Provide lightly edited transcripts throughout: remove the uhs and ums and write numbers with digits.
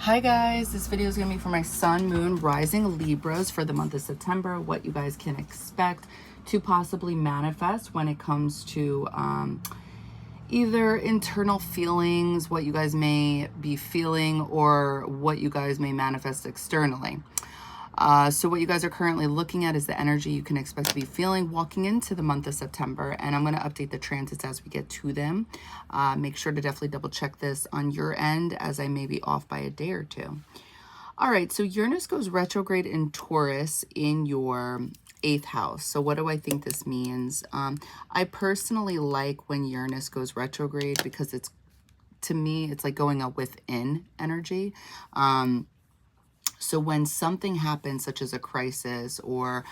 Hi guys, this video is going to be for my sun, moon, rising Libras for the month of September, what you guys can expect to possibly manifest when it comes to either internal feelings, what you guys may be feeling, or what you guys may manifest externally. So what you guys are currently looking at is the energy you can expect to be feeling walking into the month of September. And I'm going to update the transits as we get to them. Make sure to definitely double check this on your end, as I may be off by a day or two. All right, so Uranus goes retrograde in Taurus in your 8th house. So what do I think this means? I personally like when Uranus goes retrograde because to me, it's like going up within energy. So when something happens, such as a crisis or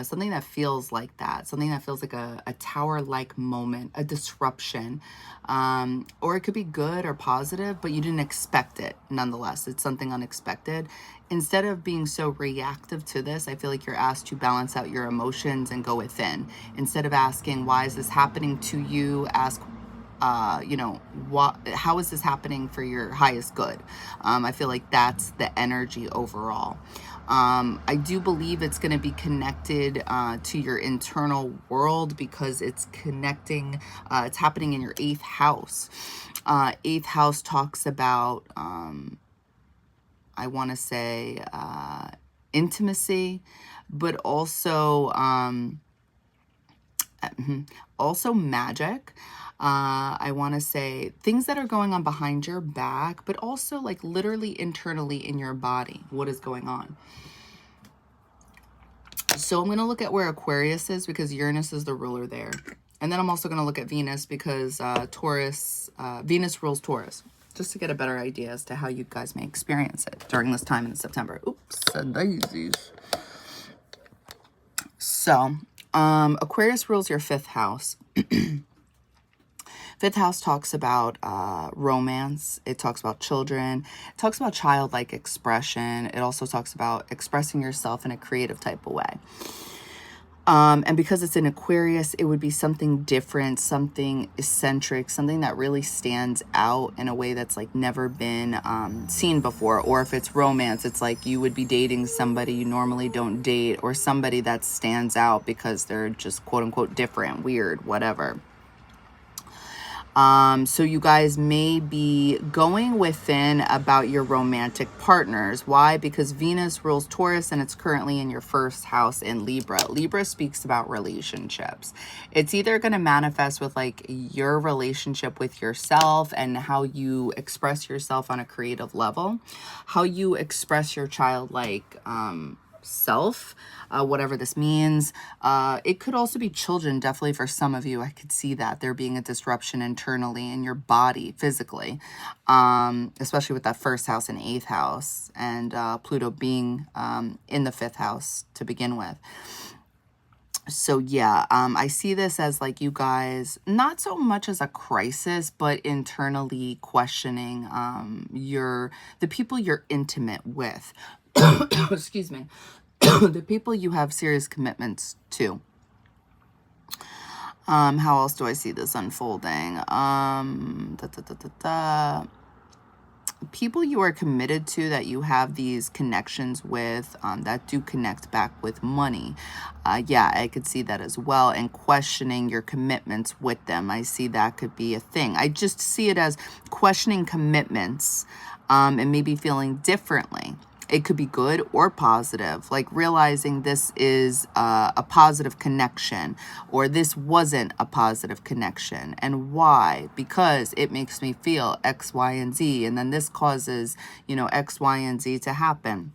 something that feels like that, something that feels like a tower-like moment, a disruption, or it could be good or positive, but you didn't expect it nonetheless. It's something unexpected. Instead of being so reactive to this, I feel like you're asked to balance out your emotions and go within. Instead of asking, why is this happening to you? Ask, how is this happening for your highest good? I feel like that's the energy overall. I do believe it's going to be connected to your internal world because it's connecting, it's happening in your 8th house. 8th house talks about, I want to say, intimacy, but also, also magic. I want to say things that are going on behind your back, but also like literally internally in your body. What is going on? So I'm going to look at where Aquarius is because Uranus is the ruler there. And then I'm also going to look at Venus because Venus rules Taurus, just to get a better idea as to how you guys may experience it during this time in September. Oops, daisies. So Aquarius rules your 5th house. 5th house talks about romance. It talks about children. It talks about childlike expression. It also talks about expressing yourself in a creative type of way. And because it's in Aquarius, it would be something different, something eccentric, something that really stands out in a way that's like never been seen before. Or if it's romance, it's like you would be dating somebody you normally don't date, or somebody that stands out because they're just quote unquote different, weird, whatever. So you guys may be going within about your romantic partners. Why? Because Venus rules Taurus and it's currently in your 1st house in Libra. Libra speaks about relationships. It's either going to manifest with like your relationship with yourself and how you express yourself on a creative level, how you express your childlike self, whatever this means. It could also be children. Definitely for some of you, I could see that there being a disruption internally in your body physically, especially with that 1st house and 8th house, and Pluto being in the 5th house to begin with. So yeah, I see this as like you guys, not so much as a crisis, but internally questioning the people you're intimate with. Excuse me. The people you have serious commitments to. How else do I see this unfolding? People you are committed to, that you have these connections with, that do connect back with money. Yeah, I could see that as well. And questioning your commitments with them. I see that could be a thing. I just see it as questioning commitments and maybe feeling differently. It could be good or positive, like realizing this is a positive connection, or this wasn't a positive connection. And why? Because it makes me feel X, Y, and Z. And then this causes, X, Y, and Z to happen.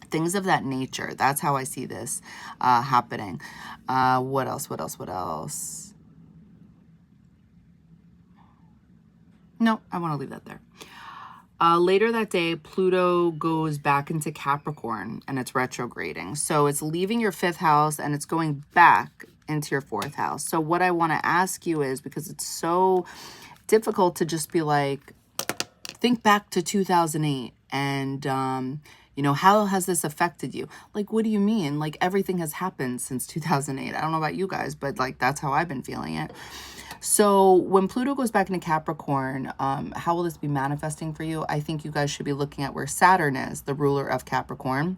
Things of that nature. That's how I see this happening. What else? No, I want to leave that there. Later that day, Pluto goes back into Capricorn and it's retrograding. So it's leaving your 5th house and it's going back into your 4th house. So what I want to ask you is, because it's so difficult to just be like, think back to 2008 and, how has this affected you? Like, what do you mean? Like, everything has happened since 2008. I don't know about you guys, but like, that's how I've been feeling it. So when Pluto goes back into Capricorn, how will this be manifesting for you? I think you guys should be looking at where Saturn is, the ruler of Capricorn.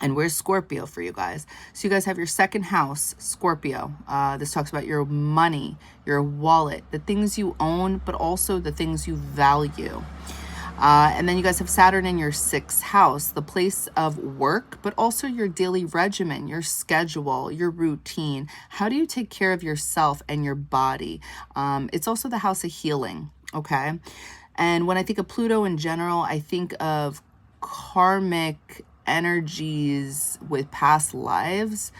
And where's Scorpio for you guys? So you guys have your second house, Scorpio. This talks about your money, your wallet, the things you own, but also the things you value. And then you guys have Saturn in your sixth house, the place of work, but also your daily regimen, your schedule, your routine. How do you take care of yourself and your body? It's also the house of healing, okay? And when I think of Pluto in general, I think of karmic energies with past lives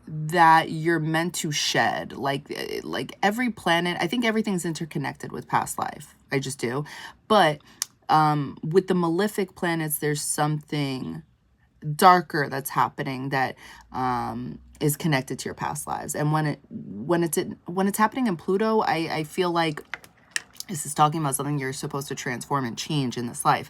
that you're meant to shed. Like every planet, I think everything's interconnected with past life. I just do. But with the malefic planets, there's something darker that's happening that is connected to your past lives. And when it's happening in Pluto, I feel like this is talking about something you're supposed to transform and change in this life.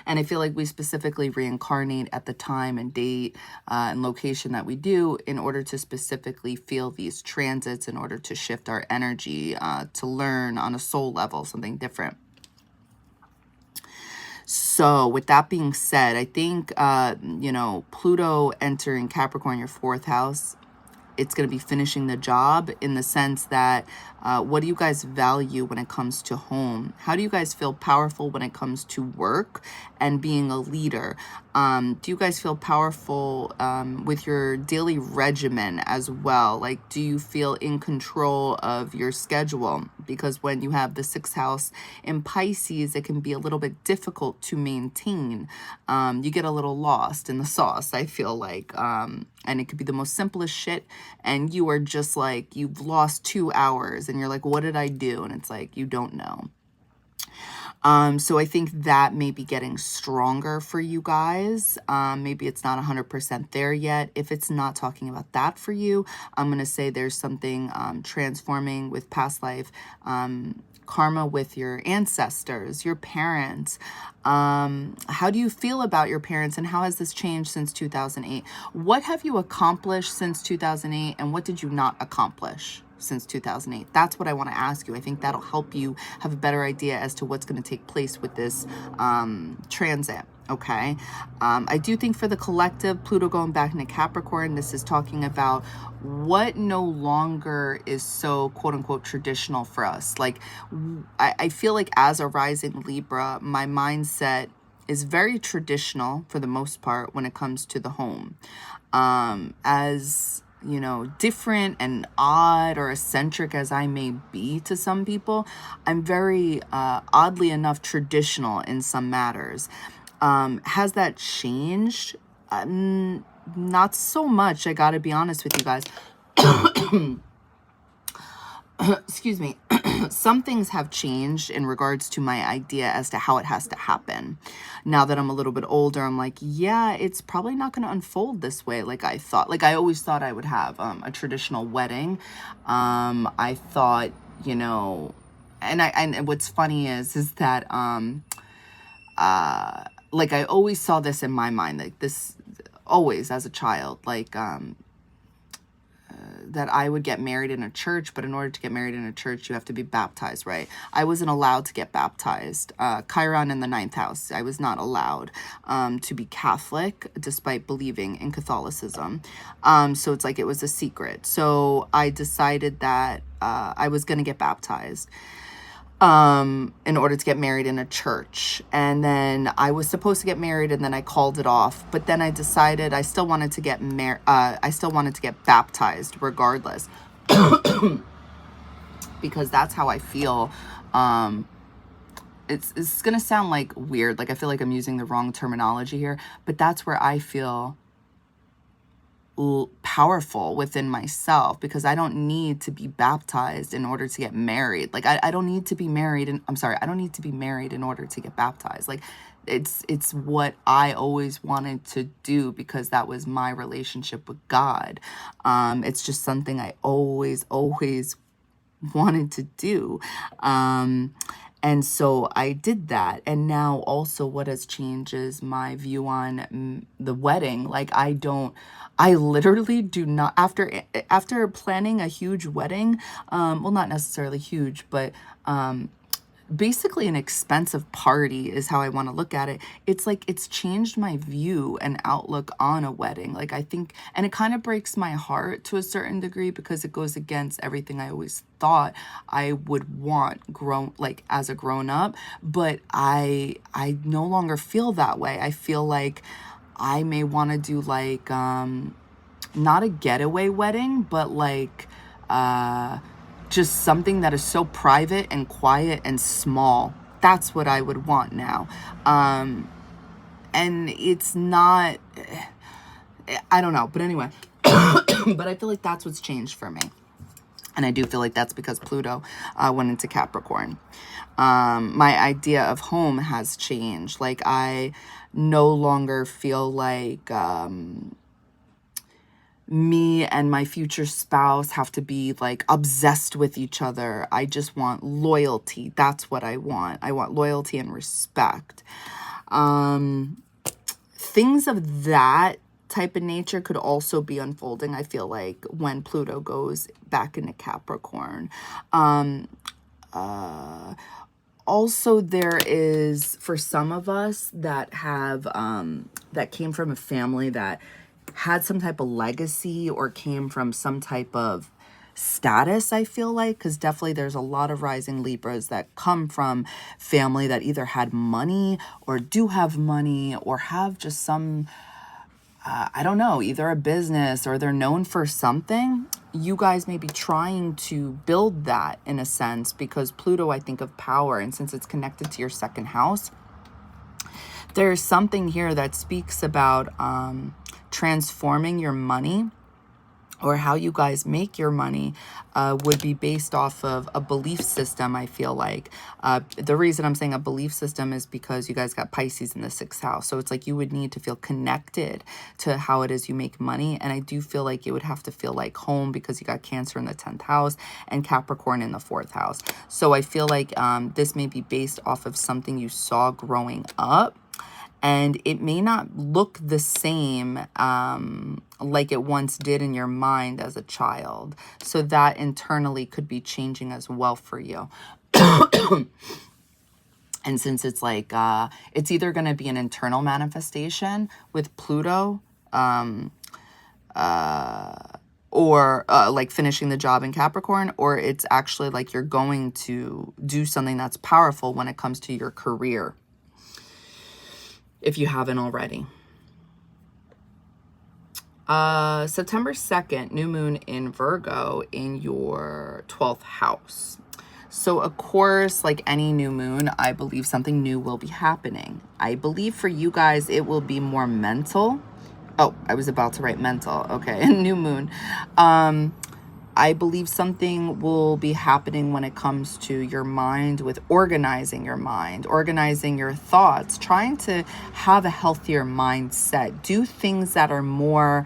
And I feel like we specifically reincarnate at the time and date and location that we do in order to specifically feel these transits, in order to shift our energy, to learn on a soul level something different. So with that being said, I think, Pluto entering Capricorn, your fourth house, it's going to be finishing the job in the sense that what do you guys value when it comes to home? How do you guys feel powerful when it comes to work and being a leader? Do you guys feel powerful with your daily regimen as well? Like, do you feel in control of your schedule? Because when you have the sixth house in Pisces, it can be a little bit difficult to maintain. You get a little lost in the sauce, I feel like. And it could be the most simplest shit. And you are just like, you've lost 2 hours and you're like, what did I do? And it's like, you don't know. So I think that may be getting stronger for you guys. Maybe it's not 100% there yet. If it's not talking about that for you, I'm going to say there's something transforming with past life, karma with your ancestors, your parents. How do you feel about your parents and how has this changed since 2008? What have you accomplished since 2008 and what did you not accomplish since 2008? That's what I want to ask you. I think that'll help you have a better idea as to what's going to take place with this transit. Okay. I do think for the collective, Pluto going back into Capricorn, this is talking about what no longer is so quote unquote traditional for us. Like, I feel like as a rising Libra, my mindset is very traditional for the most part when it comes to the home. As different and odd or eccentric as I may be to some people, I'm very, oddly enough, traditional in some matters. Has that changed? Not so much, I gotta be honest with you guys. Excuse me. Some things have changed in regards to my idea as to how it has to happen. Now that I'm a little bit older, I'm like, yeah, it's probably not going to unfold this way like I thought. Like, I always thought I would have a traditional wedding. I thought, and what's funny is that like I always saw this in my mind, like this always as a child, like that I would get married in a church, but in order to get married in a church, you have to be baptized, right? I wasn't allowed to get baptized. Chiron in the 9th house, I was not allowed to be Catholic, despite believing in Catholicism. So it's like it was a secret. So I decided that I was going to get baptized in order to get married in a church. And then I was supposed to get married and then I called it off. But then I decided I still wanted to get baptized regardless. Because that's how I feel. It's going to sound like weird. Like I feel like I'm using the wrong terminology here, but that's where I feel powerful within myself, because I don't need to be baptized in order to get married. Like I don't need to be married, and I don't need to be married in order to get baptized. Like it's what I always wanted to do, because that was my relationship with God. It's just something I always wanted to do. And so I did that. And now also what has changed is my view on the wedding. Like I literally do not, after planning a huge wedding, well, not necessarily huge, but basically an expensive party is how I want to look at it. It's like it's changed my view and outlook on a wedding. Like I think, and it kind of breaks my heart to a certain degree because it goes against everything I always thought I would want as a grown up. But I no longer feel that way. I feel like I may want to do like not a getaway wedding, but like just something that is so private and quiet and small. That's what I would want now. And it's not, I don't know. But anyway, but I feel like that's what's changed for me. And I do feel like that's because Pluto went into Capricorn. My idea of home has changed. Like I no longer feel like me and my future spouse have to be like obsessed with each other. I just want loyalty. That's what I want. I want loyalty and respect. Things of that type of nature could also be unfolding, I feel like, when Pluto goes back into Capricorn. Also, there is, for some of us that have, that came from a family that had some type of legacy or came from some type of status, I feel like, because definitely there's a lot of rising Libras that come from family that either had money or do have money or have just some, I don't know, either a business or they're known for something. You guys may be trying to build that in a sense because Pluto, I think of power, and since it's connected to your second house, there's something here that speaks about transforming your money, or how you guys make your money would be based off of a belief system, I feel like. The reason I'm saying a belief system is because you guys got Pisces in the 6th house. So it's like you would need to feel connected to how it is you make money. And I do feel like it would have to feel like home because you got Cancer in the 10th house and Capricorn in the 4th house. So I feel like this may be based off of something you saw growing up. And it may not look the same like it once did in your mind as a child. So that internally could be changing as well for you. And since it's like, it's either going to be an internal manifestation with Pluto, or like finishing the job in Capricorn, or it's actually like you're going to do something that's powerful when it comes to your career, if you haven't already. September 2nd, new moon in Virgo in your 12th house. So of course, like any new moon, I believe something new will be happening. I believe for you guys, it will be more mental. Oh, I was about to write mental. Okay, new moon. I believe something will be happening when it comes to your mind, with organizing your mind, organizing your thoughts, trying to have a healthier mindset, do things that are more,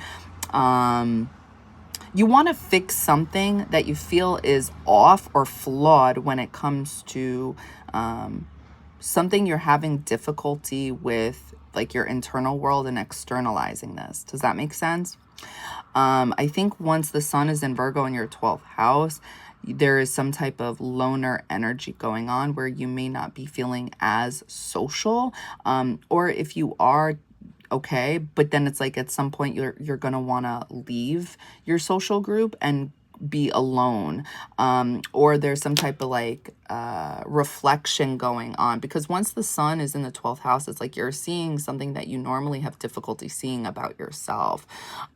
you want to fix something that you feel is off or flawed when it comes to something you're having difficulty with, like your internal world, and externalizing this. Does that make sense? I think once the sun is in Virgo in your 12th house, there is some type of loner energy going on where you may not be feeling as social. Or if you are, okay, but then it's like at some point you're going to want to leave your social group and be alone. Or there's some type of like reflection going on, because once the sun is in the 12th house, it's like you're seeing something that you normally have difficulty seeing about yourself.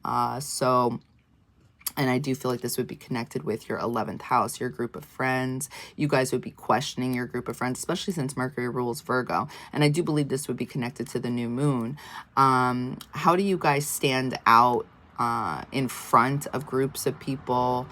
And I do feel like this would be connected with your 11th house, your group of friends. You guys would be questioning your group of friends, especially since Mercury rules Virgo. And I do believe this would be connected to the new moon. How do you guys stand out in front of groups of people?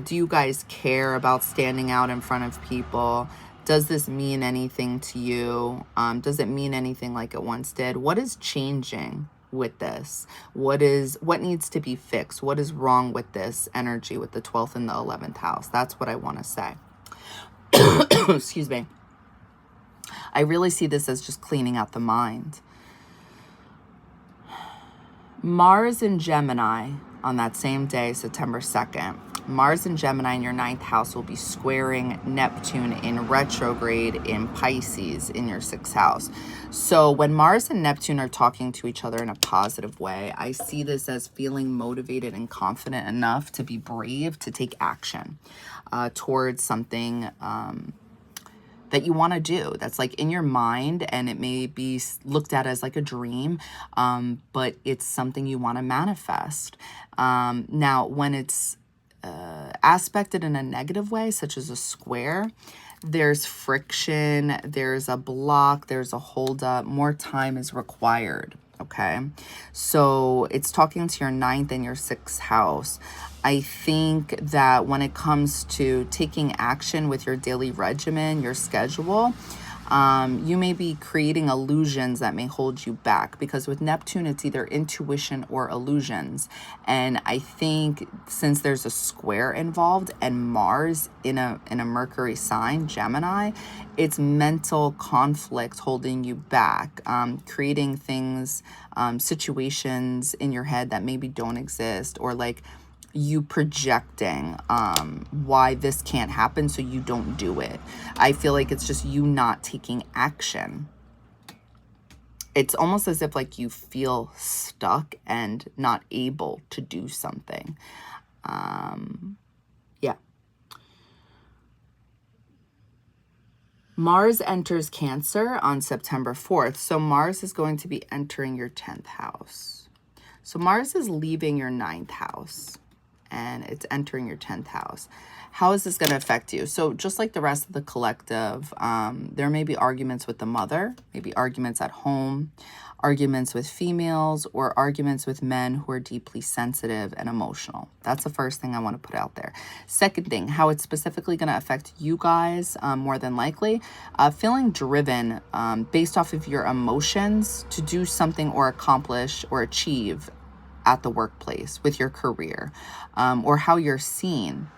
Do you guys care about standing out in front of people? Does this mean anything to you? Does it mean anything like it once did? What is changing with this? What needs to be fixed? What is wrong with this energy with the 12th and the 11th house? That's what I want to say. Excuse me. I really see this as just cleaning out the mind. Mars in Gemini on that same day, September 2nd. Mars in Gemini in your 9th house will be squaring Neptune in retrograde in Pisces in your 6th house. So when Mars and Neptune are talking to each other in a positive way, I see this as feeling motivated and confident enough to be brave, to take action towards something that you want to do, that's like in your mind, and it may be looked at as like a dream, but it's something you want to manifest. Now, when it's aspected in a negative way, such as a square, there's friction, there's a block, there's a holdup, more time is required. Okay, so it's talking to your 9th and your 6th house. I think that when it comes to taking action with your daily regimen, your schedule, you may be creating illusions that may hold you back, because with Neptune, it's either intuition or illusions. And I think since there's a square involved and Mars in a Mercury sign, Gemini, it's mental conflict holding you back, creating things, situations in your head that maybe don't exist, or like you projecting why this can't happen, so you don't do it. I feel like it's just you not taking action. It's almost as if like you feel stuck and not able to do something. Yeah. Mars enters Cancer on September 4th. So Mars is going to be entering your 10th house. So Mars is leaving your 9th house and it's entering your 10th house. How is this going to affect you? So just like the rest of the collective, there may be arguments with the mother, maybe arguments at home, arguments with females, or arguments with men who are deeply sensitive and emotional. That's the first thing I want to put out there. Second thing, how it's specifically going to affect you guys, more than likely, feeling driven based off of your emotions to do something or accomplish or achieve at the workplace, with your career, or how you're seen.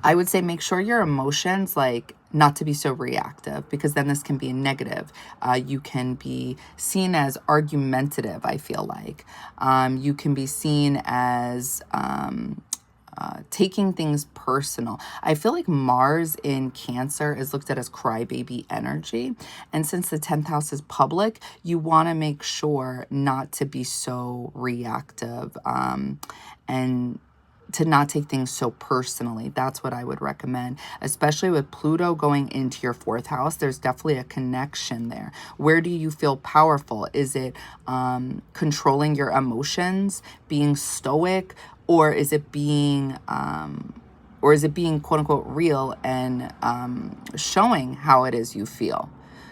I would say make sure your emotions, like, not to be so reactive, because then this can be negative. You can be seen as argumentative, I feel like. You can be seen as taking things personal. I feel like Mars in Cancer is looked at as crybaby energy. And since the 10th house is public, you want to make sure not to be so reactive and to not take things so personally. That's what I would recommend, especially with Pluto going into your 4th house. There's definitely a connection there. Where do you feel powerful? Is it controlling your emotions, being stoic, or is it being quote unquote real and showing how it is you feel?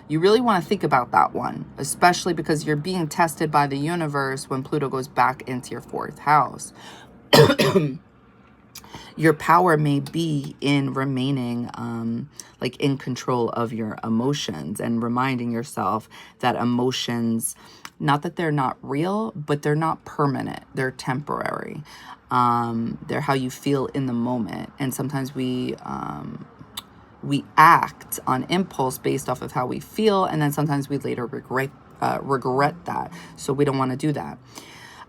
You really want to think about that one, especially because you're being tested by the universe when Pluto goes back into your 4th house. Your power may be in remaining like in control of your emotions and reminding yourself that emotions, not that they're not real, but they're not permanent. They're temporary. They're how you feel in the moment. And sometimes we act on impulse based off of how we feel, and then sometimes we later regret that. So we don't want to do that.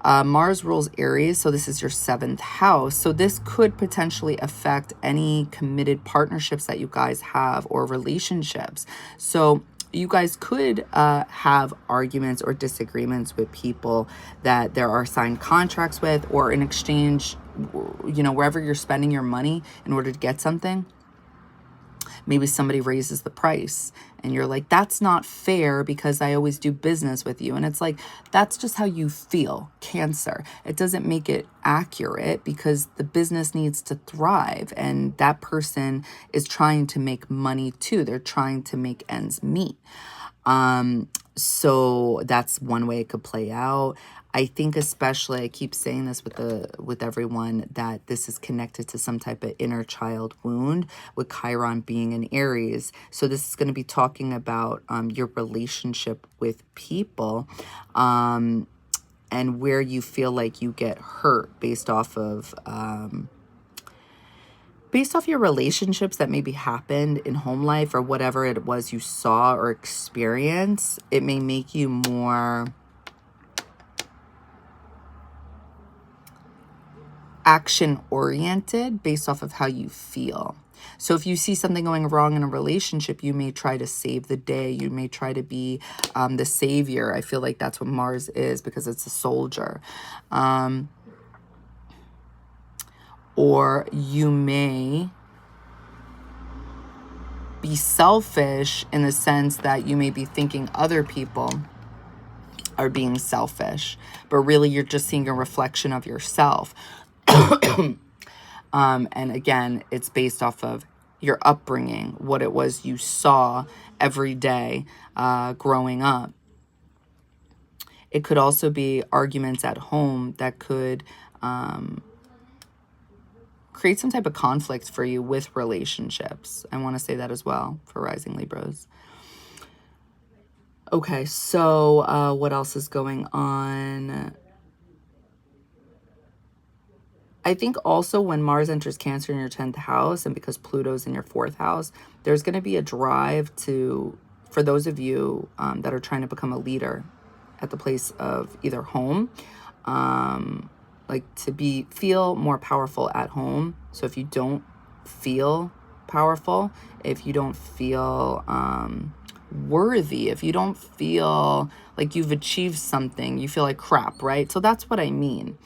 Mars rules Aries, so this is your 7th house. So this could potentially affect any committed partnerships that you guys have or relationships. So you guys could have arguments or disagreements with people that there are signed contracts with, or in exchange, you know, wherever you're spending your money in order to get something. Maybe somebody raises the price and you're like, that's not fair because I always do business with you. And it's like, that's just how you feel, Cancer. It doesn't make it accurate, because the business needs to thrive and that person is trying to make money too. They're trying to make ends meet. So that's one way it could play out. I think especially, I keep saying this with everyone, that this is connected to some type of inner child wound, with Chiron being in Aries. So this is going to be talking about your relationship with people, and where you feel like you get hurt based off of based off your relationships that maybe happened in home life or whatever it was you saw or experienced, it may make you more action-oriented based off of how you feel. So if you see something going wrong in a relationship, you may try to save the day. You may try to be the savior. I feel like that's what Mars is, because it's a soldier. Or you may be selfish in the sense that you may be thinking other people are being selfish, but really you're just seeing a reflection of yourself. And again, it's based off of your upbringing, what it was you saw every day growing up. It could also be arguments at home that could create some type of conflict for you with relationships. I want to say that as well for rising Libras. Okay, so what else is going on? I think also when Mars enters Cancer in your 10th house, and because Pluto's in your 4th house, there's going to be a drive for those of you that are trying to become a leader at the place of either home, like to feel more powerful at home. So if you don't feel powerful, if you don't feel worthy, if you don't feel like you've achieved something, you feel like crap, right? So that's what I mean.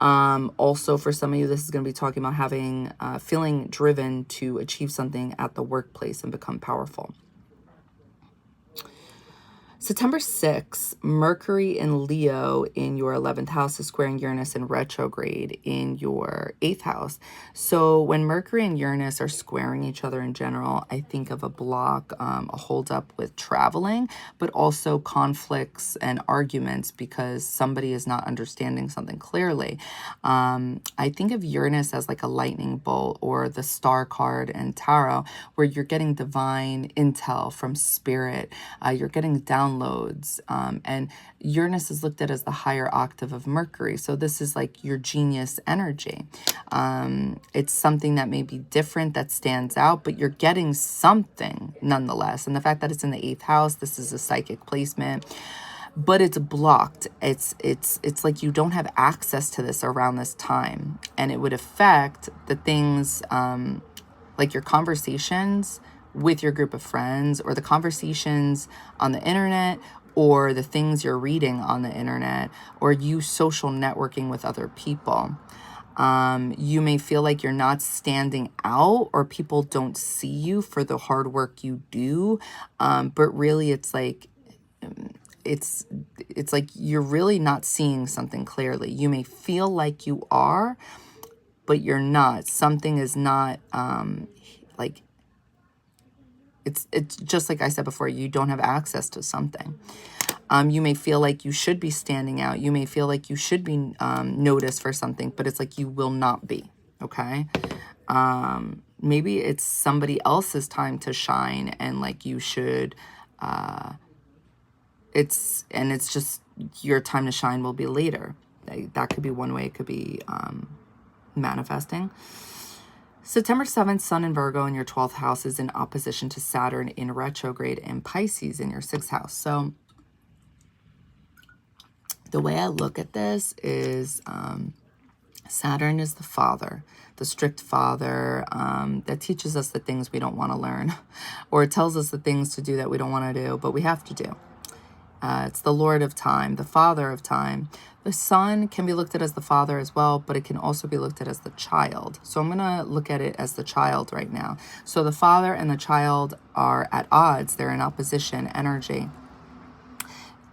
Also, for some of you, this is going to be talking about having, feeling driven to achieve something at the workplace and become powerful. September 6th, Mercury in Leo in your 11th house is squaring Uranus in retrograde in your 8th house. So when Mercury and Uranus are squaring each other in general, I think of a block, a holdup with traveling, but also conflicts and arguments because somebody is not understanding something clearly. I think of Uranus as like a lightning bolt or the star card in tarot, where you're getting divine intel from spirit. You're getting downloads, and Uranus is looked at as the higher octave of Mercury. So this is like your genius energy. It's something that may be different, that stands out, but you're getting something nonetheless. And the fact that it's in the 8th house, this is a psychic placement, but it's blocked. It's like you don't have access to this around this time, and it would affect the things like your conversations with your group of friends, or the conversations on the internet, or the things you're reading on the internet, or you social networking with other people. You may feel like you're not standing out, or people don't see you for the hard work you do, but really it's like you're really not seeing something clearly. You may feel like you are, but you're not. Something is not like it's just like I said before, you don't have access to something. You may feel like you should be standing out. You may feel like you should be noticed for something, but it's like you will not be, okay? Maybe it's somebody else's time to shine, and like you should, it's just your time to shine will be later. That could be one way. It could be manifesting. September 7th, Sun in Virgo in your 12th house is in opposition to Saturn in retrograde in Pisces in your 6th house. So the way I look at this is Saturn is the father, the strict father that teaches us the things we don't want to learn, or it tells us the things to do that we don't want to do, but we have to do. It's the Lord of time, the father of time. The sun can be looked at as the father as well, but it can also be looked at as the child. So I'm going to look at it as the child right now. So the father and the child are at odds. They're in opposition energy.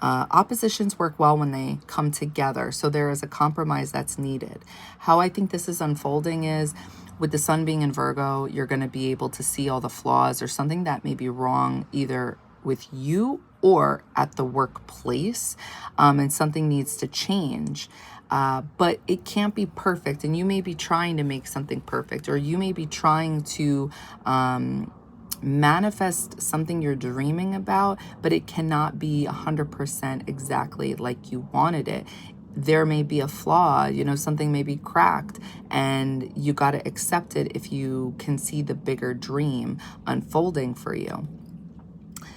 Oppositions work well when they come together. So there is a compromise that's needed. How I think this is unfolding is, with the sun being in Virgo, you're going to be able to see all the flaws or something that may be wrong either with you or at the workplace, and something needs to change. But it can't be perfect, and you may be trying to make something perfect, or you may be trying to manifest something you're dreaming about, but it cannot be 100% exactly like you wanted it. there may be a flaw, you know, something may be cracked, and you got to accept it if you can see the bigger dream unfolding for you.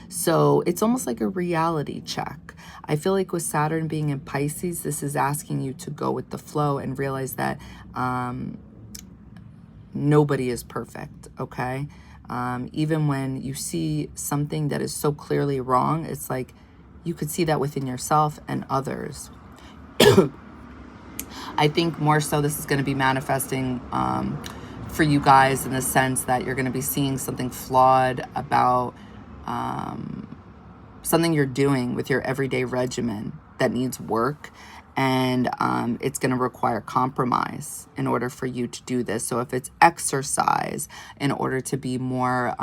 So it's almost like a reality check. I feel like with Saturn being in Pisces, this is asking you to go with the flow and realize that nobody is perfect, okay? Even when you see something that is so clearly wrong, it's like you could see that within yourself and others. I think more so this is going to be manifesting for you guys in the sense that you're going to be seeing something flawed about something you're doing with your everyday regimen that needs work, and it's going to require compromise in order for you to do this. So if it's exercise in order to be more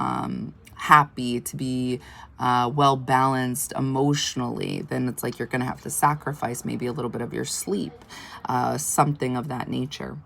happy, to be well balanced emotionally, then it's like you're going to have to sacrifice maybe a little bit of your sleep, something of that nature.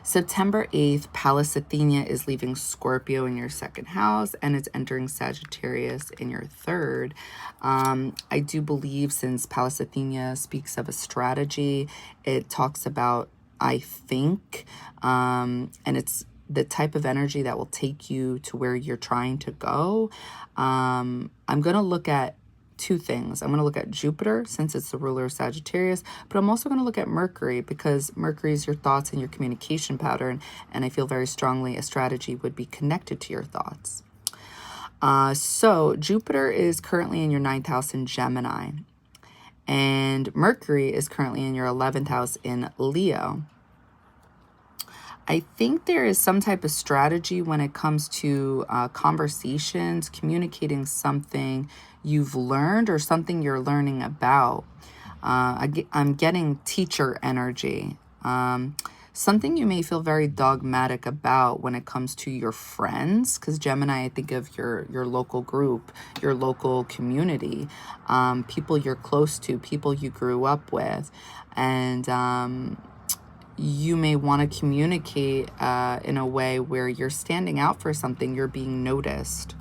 September 8th, Pallas Athena is leaving Scorpio in your second house, and it's entering Sagittarius in your third. I do believe, since Pallas Athena speaks of a strategy, it talks about, I think, and it's the type of energy that will take you to where you're trying to go. I'm going to look at two things. I'm going to look at Jupiter, since it's the ruler of Sagittarius, but I'm also going to look at Mercury, because Mercury is your thoughts and your communication pattern, and I feel very strongly a strategy would be connected to your thoughts. So Jupiter is currently in your 9th house in Gemini, and Mercury is currently in your 11th house in Leo. I think there is some type of strategy when it comes to conversations, communicating something you've learned or something you're learning about. I'm getting teacher energy. Something you may feel very dogmatic about when it comes to your friends, because Gemini, I think of your local group, your local community, people you're close to, people you grew up with, and you may want to communicate in a way where you're standing out for something, you're being noticed.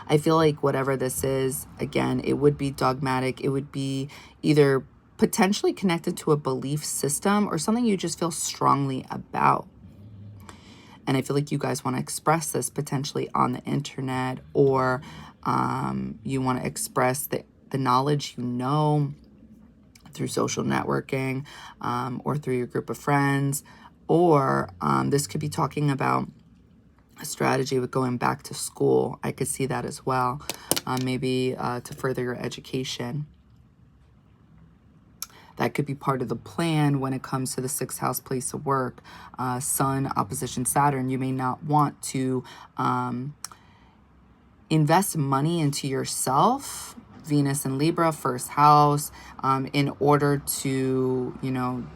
I feel like whatever this is, again, it would be dogmatic. It would be either potentially connected to a belief system or something you just feel strongly about. And I feel like you guys want to express this potentially on the internet, or you want to express the knowledge you know through social networking, or through your group of friends, or this could be talking about a strategy with going back to school. I could see that as well, maybe to further your education. That could be part of the plan when it comes to the 6th house place of work. Sun opposition Saturn, you may not want to invest money into yourself. Venus and Libra, 1st house, in order to, you know,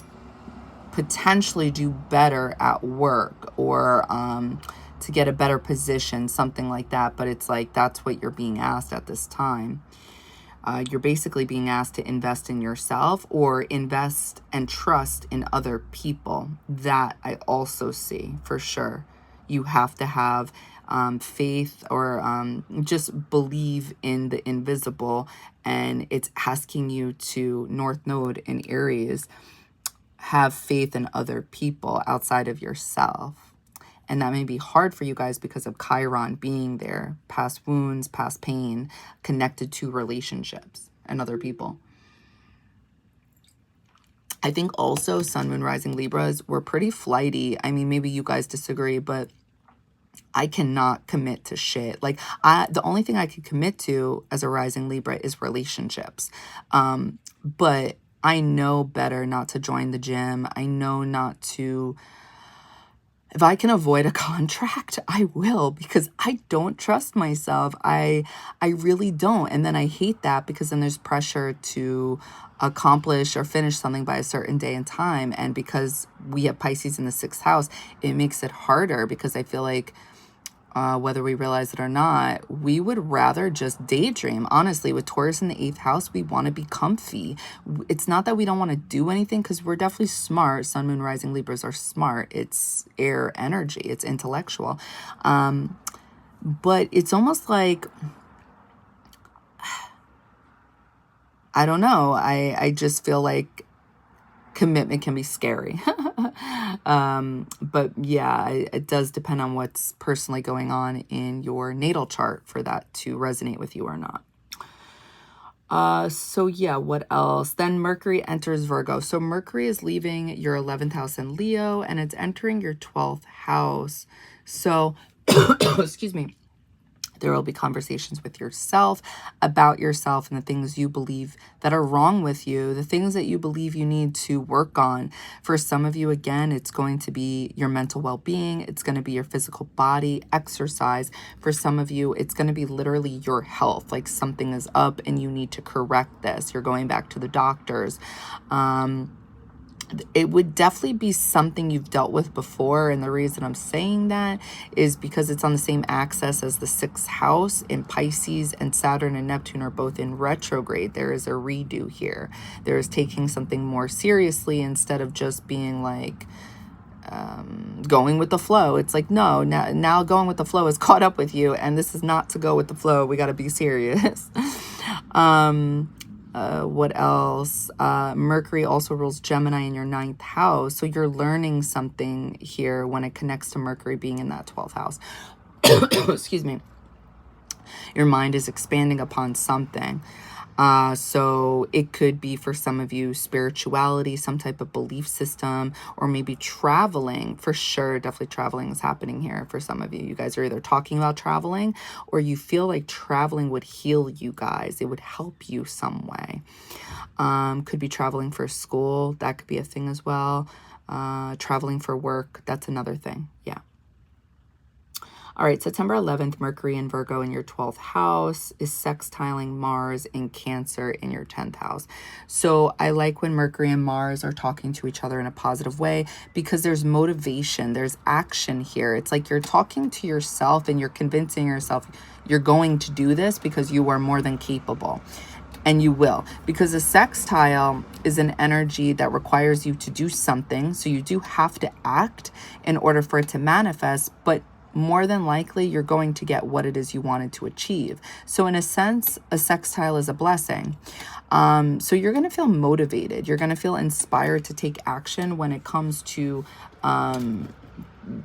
potentially do better at work, or to get a better position, something like that. But it's like that's what you're being asked at this time. You're basically being asked to invest in yourself, or invest and trust in other people. That I also see for sure. You have to have faith, or just believe in the invisible, and it's asking you to, North Node in Aries, have faith in other people outside of yourself. And that may be hard for you guys because of Chiron being there, past wounds, past pain, connected to relationships and other people. I think also Sun, Moon, Rising Libras, we're pretty flighty. I mean, maybe you guys disagree, but I cannot commit to shit. Like, the only thing I can commit to as a rising Libra is relationships. But I know better not to join the gym. I know not to, if I can avoid a contract, I will, because I don't trust myself. I really don't. And then I hate that, because then there's pressure to accomplish or finish something by a certain day and time. And because we have Pisces in the 6th house, it makes it harder, because I feel like whether we realize it or not, we would rather just daydream. Honestly, with Taurus in the 8th house, we want to be comfy. It's not that we don't want to do anything, because we're definitely smart. Sun, Moon, Rising Libras are smart. It's air energy. It's intellectual. But it's almost like I don't know. I just feel like commitment can be scary. But yeah, it does depend on what's personally going on in your natal chart for that to resonate with you or not. So yeah, what else? Then Mercury enters Virgo. So Mercury is leaving your 11th house in Leo and it's entering your 12th house. So, excuse me. There will be conversations with yourself about yourself and the things you believe that are wrong with you, the things that you believe you need to work on. For some of you, again, it's going to be your mental well-being. It's going to be your physical body, exercise. For some of you, it's going to be literally your health. Like something is up and you need to correct this. You're going back to the doctors. It would definitely be something you've dealt with before. And the reason I'm saying that is because it's on the same axis as the 6th house, and Pisces and Saturn and Neptune are both in retrograde. There is a redo here. There is taking something more seriously instead of just being like going with the flow. It's like, no, now going with the flow is caught up with you. And this is not to go with the flow. We got to be serious. What else? Mercury also rules Gemini in your 9th house. So you're learning something here when it connects to Mercury being in that 12th house. Excuse me. Your mind is expanding upon something. So it could be for some of you spirituality, some type of belief system, or maybe traveling. For sure, definitely traveling is happening here for some of you. You guys are either talking about traveling or you feel like traveling would heal you guys. It would help you some way. Could be traveling for school. That could be a thing as well. Traveling for work. That's another thing. Yeah. All right, September 11th, Mercury in Virgo in your 12th house is sextiling Mars in Cancer in your 10th house. So I like when Mercury and Mars are talking to each other in a positive way because there's motivation, there's action here. It's like you're talking to yourself and you're convincing yourself you're going to do this because you are more than capable. And you will, because a sextile is an energy that requires you to do something. So you do have to act in order for it to manifest, but more than likely you're going to get what it is you wanted to achieve. So in a sense, a sextile is a blessing. So you're going to feel motivated. You're going to feel inspired to take action when it comes to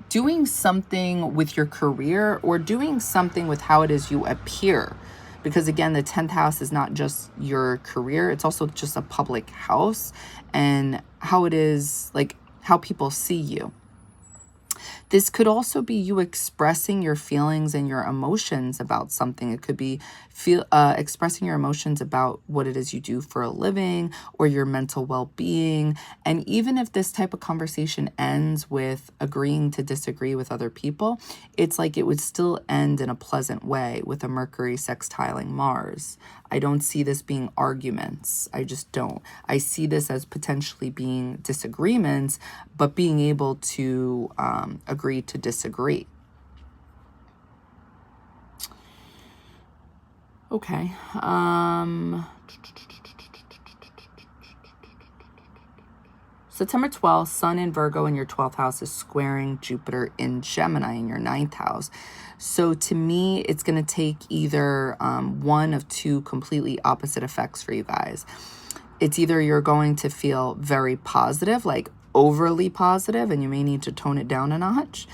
doing something with your career or doing something with how it is you appear. Because again, the 10th house is not just your career. It's also just a public house and how it is, like how people see you. This could also be you expressing your feelings and your emotions about something. It could be expressing your emotions about what it is you do for a living or your mental well-being. And even if this type of conversation ends with agreeing to disagree with other people, it's like it would still end in a pleasant way with a Mercury sextiling Mars. I don't see this being arguments. I just don't. I see this as potentially being disagreements, but being able to agree to disagree. Okay. September 12th, Sun in Virgo in your 12th house is squaring Jupiter in Gemini in your 9th house. So to me, it's going to take either one of two completely opposite effects for you guys. It's either you're going to feel very positive, like overly positive, and you may need to tone it down a notch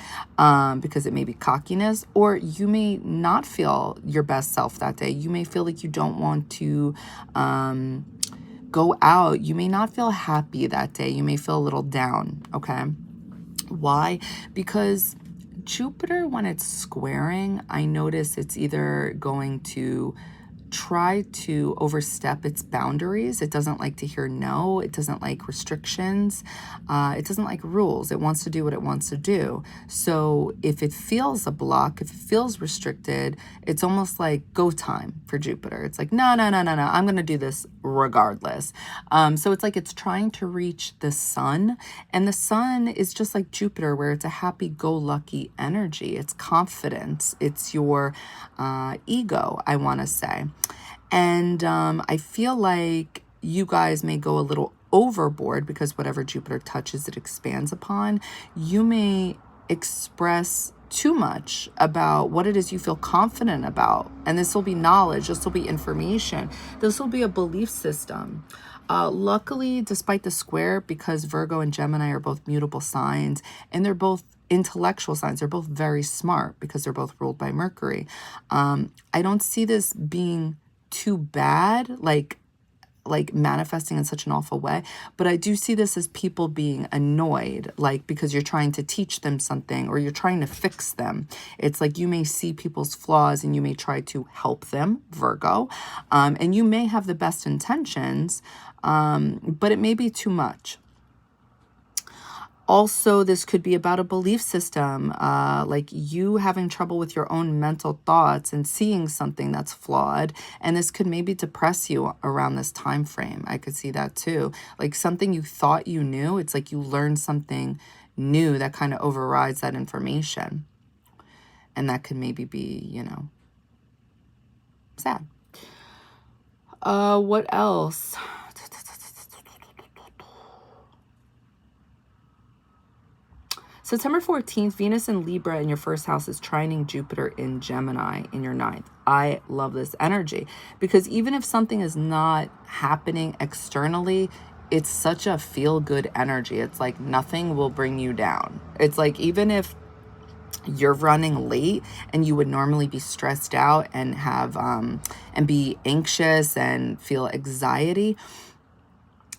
because it may be cockiness, or you may not feel your best self that day. You may feel like you don't want to go out. You may not feel happy that day. You may feel a little down, okay? Why? Because Jupiter, when it's squaring, I notice it's either going to try to overstep its boundaries. It doesn't like to hear no. It doesn't like restrictions. It doesn't like rules. It wants to do what it wants to do. So if it feels a block, if it feels restricted, it's almost like go time for Jupiter. It's like, no. I'm going to do this regardless. So it's like it's trying to reach the sun, and the sun is just like Jupiter, where it's a happy-go-lucky energy. It's confidence. It's your ego, I want to say. And I feel like you guys may go a little overboard because whatever Jupiter touches, it expands upon. You may express too much about what it is you feel confident about. And this will be knowledge. This will be information. This will be a belief system. Luckily, despite the square, because Virgo and Gemini are both mutable signs, and they're both intellectual signs, they're both very smart because they're both ruled by Mercury. I don't see this being too bad, like manifesting in such an awful way, but I do see this as people being annoyed, like because you're trying to teach them something or you're trying to fix them. It's like you may see people's flaws and you may try to help them, Virgo, and you may have the best intentions, but it may be too much. Also, this could be about a belief system, like you having trouble with your own mental thoughts and seeing something that's flawed. And this could maybe depress you around this time frame. I could see that too. Like something you thought you knew, it's like you learned something new that kind of overrides that information. And that could maybe be, you know, sad. What else? September 14th, Venus in Libra in your first house is trining Jupiter in Gemini in your ninth. I love this energy because even if something is not happening externally, it's such a feel-good energy. It's like nothing will bring you down. It's like even if you're running late and you would normally be stressed out and have and be anxious and feel anxiety,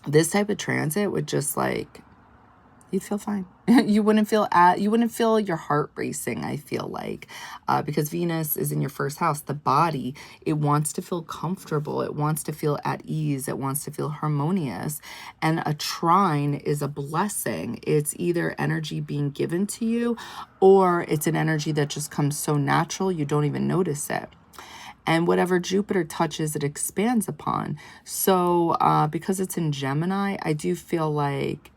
this type of transit would just like, you'd feel fine. You wouldn't feel your heart racing, I feel like, because Venus is in your first house. The body, it wants to feel comfortable. It wants to feel at ease. It wants to feel harmonious. And a trine is a blessing. It's either energy being given to you or it's an energy that just comes so natural you don't even notice it. And whatever Jupiter touches, it expands upon. So because it's in Gemini, I do feel like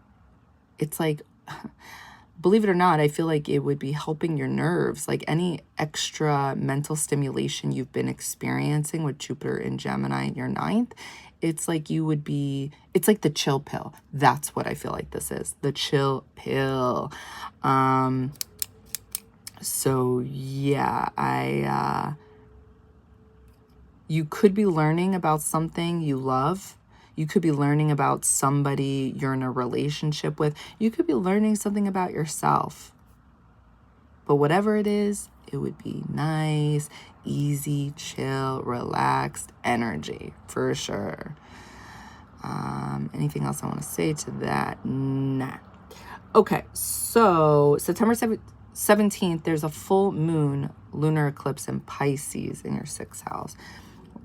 it's like, believe it or not, I feel like it would be helping your nerves. Like any extra mental stimulation you've been experiencing with Jupiter in Gemini in your ninth, it's like you would be, it's like the chill pill. That's what I feel like this is, the chill pill. So yeah, you could be learning about something you love. You could be learning about somebody you're in a relationship with. You could be learning something about yourself. But whatever it is, it would be nice, easy, chill, relaxed energy for sure. Anything else I want to say to that? Nah. Okay, so September 17th, there's a full moon lunar eclipse in Pisces in your sixth house.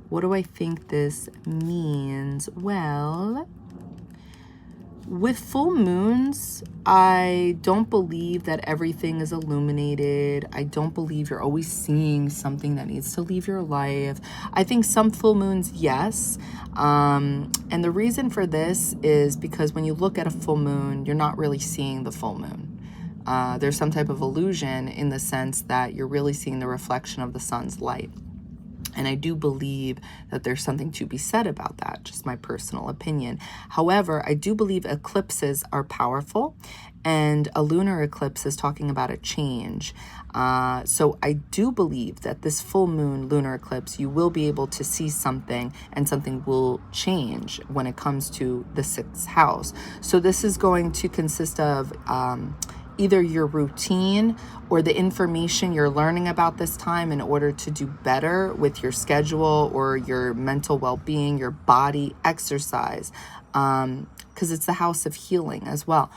What do I think this means? Well, with full moons, I don't believe that everything is illuminated. I don't believe you're always seeing something that needs to leave your life. I think some full moons, yes. And the reason for this is because when you look at a full moon, you're not really seeing the full moon. There's some type of illusion in the sense that you're really seeing the reflection of the sun's light. And I do believe that there's something to be said about that, just my personal opinion. However, I do believe eclipses are powerful, and a lunar eclipse is talking about a change. So I do believe that this full moon lunar eclipse, you will be able to see something and something will change when it comes to the sixth house. So this is going to consist of either your routine or the information you're learning about this time in order to do better with your schedule or your mental well-being, your body, exercise, because it's the house of healing as well.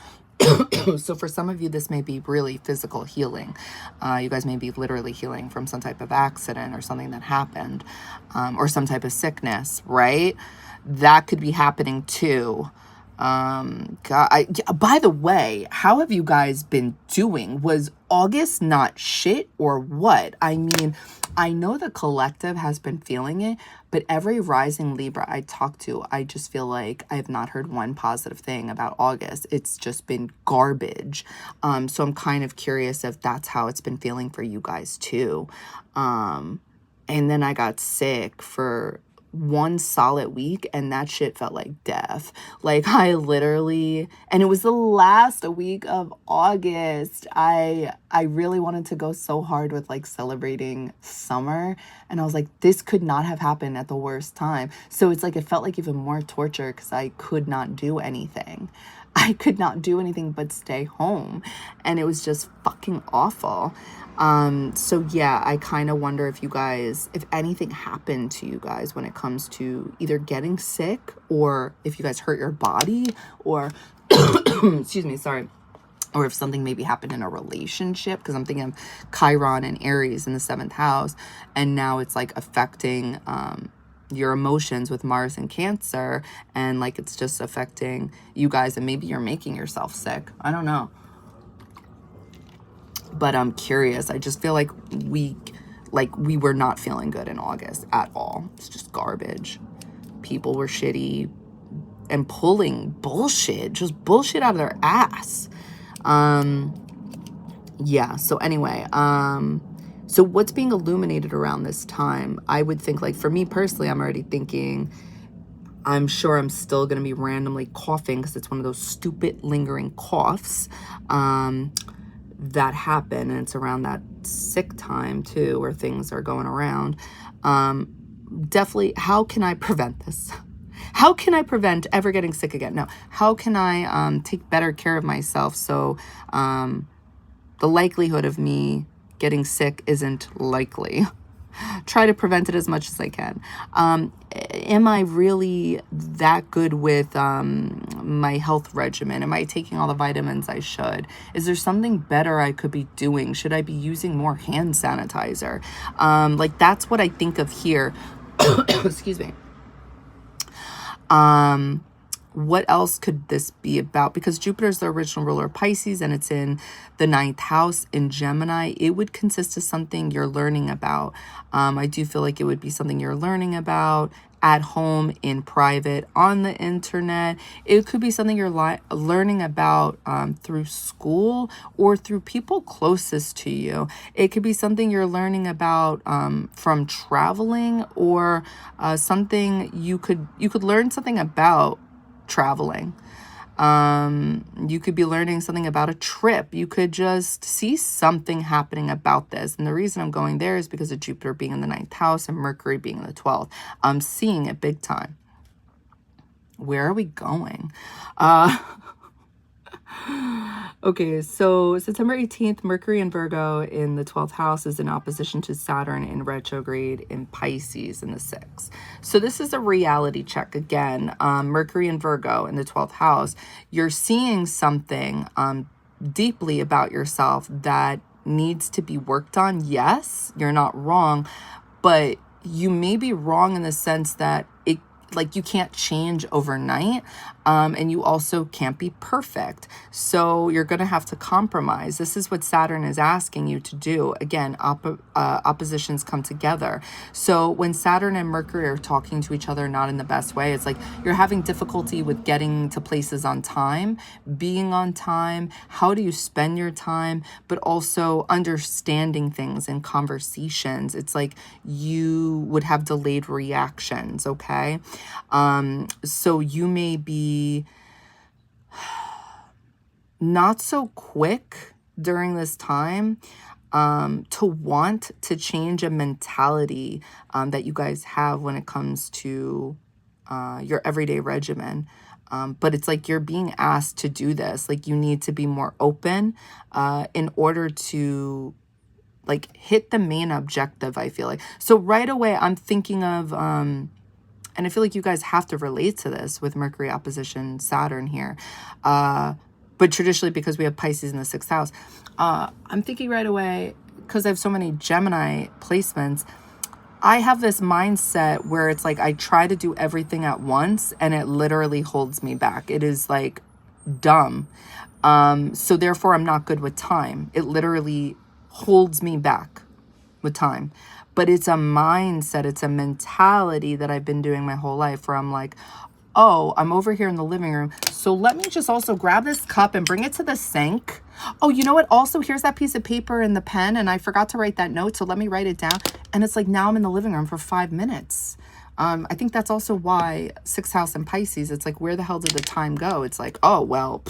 So for some of you, this may be really physical healing. You guys may be literally healing from some type of accident or something that happened, or some type of sickness, right? That could be happening too. By the way, how have you guys been doing? Was August not shit or what? I mean, I know the collective has been feeling it, but every rising Libra I talk to, I just feel like I have not heard one positive thing about August. It's just been garbage. So I'm kind of curious if that's how it's been feeling for you guys too. And then I got sick for one solid week, and that shit felt like death. Like I literally, and it was the last week of August. I really wanted to go so hard with like celebrating summer, and I was like, this could not have happened at the worst time. So it's like it felt like even more torture because I could not do anything. I could not do anything but stay home, and it was just fucking awful. So yeah, I kind of wonder if you guys, if anything happened to you guys when it comes to either getting sick, or if you guys hurt your body, or excuse me, sorry, or if something maybe happened in a relationship, because I'm thinking of Chiron and Aries in the 7th house, and now it's like affecting your emotions with Mars and Cancer, and like it's just affecting you guys, and maybe you're making yourself sick. I don't know. But I'm curious. I just feel like we were not feeling good in August at all. It's just garbage. People were shitty and pulling bullshit, just bullshit out of their ass. Yeah, so anyway, so what's being illuminated around this time? I would think, like, for me personally, I'm already thinking, I'm sure I'm still going to be randomly coughing because it's one of those stupid lingering coughs that happen, and it's around that sick time too, where things are going around. Definitely, how can I prevent this? How can I prevent ever getting sick again? No, how can I take better care of myself so the likelihood of me getting sick isn't likely? Try to prevent it as much as I can. Am I really that good with my health regimen? Am I taking all the vitamins I should? Is there something better I could be doing? Should I be using more hand sanitizer? Like, that's what I think of here. Excuse me. What else could this be about? Because Jupiter is the original ruler of Pisces, and it's in the 9th house in Gemini. It would consist of something you're learning about. I do feel like it would be something you're learning about at home, in private, on the internet. It could be something you're learning about through school or through people closest to you. It could be something you're learning about from traveling, or something you could learn something about traveling. You could be learning something about a trip. You could just see something happening about this. And the reason I'm going there is because of Jupiter being in the 9th house and Mercury being in the 12th. I'm seeing it big time. Where are we going? Okay, so September 18th, Mercury in Virgo in the 12th house is in opposition to Saturn in retrograde in Pisces in the 6th. So this is a reality check again. Mercury in Virgo in the 12th house, you're seeing something deeply about yourself that needs to be worked on. Yes, you're not wrong, but you may be wrong in the sense that you can't change overnight, and you also can't be perfect. So you're going to have to compromise. This is what Saturn is asking you to do. Again, oppositions come together. So when Saturn and Mercury are talking to each other not in the best way, it's like you're having difficulty with getting to places on time, being on time. How do you spend your time? But also understanding things in conversations. It's like you would have delayed reactions, okay? So you may be not so quick during this time to want to change a mentality that you guys have when it comes to your everyday regimen. But it's like you're being asked to do this. Like, you need to be more open in order to like hit the main objective, I feel like. So right away, I'm thinking of and I feel like you guys have to relate to this with Mercury opposition Saturn here. But traditionally, because we have Pisces in the 6th house, I'm thinking right away, because I have so many Gemini placements, I have this mindset where it's like I try to do everything at once, and it literally holds me back. It is like dumb. So therefore, I'm not good with time. It literally holds me back with time. But it's a mindset, it's a mentality that I've been doing my whole life, where I'm like, oh, I'm over here in the living room, so let me just also grab this cup and bring it to the sink. Oh, you know what? Also, here's that piece of paper and the pen, and I forgot to write that note, so let me write it down. And it's like, now I'm in the living room for 5 minutes. I think that's also why 6th house and Pisces, it's like, where the hell did the time go? It's like, oh, well,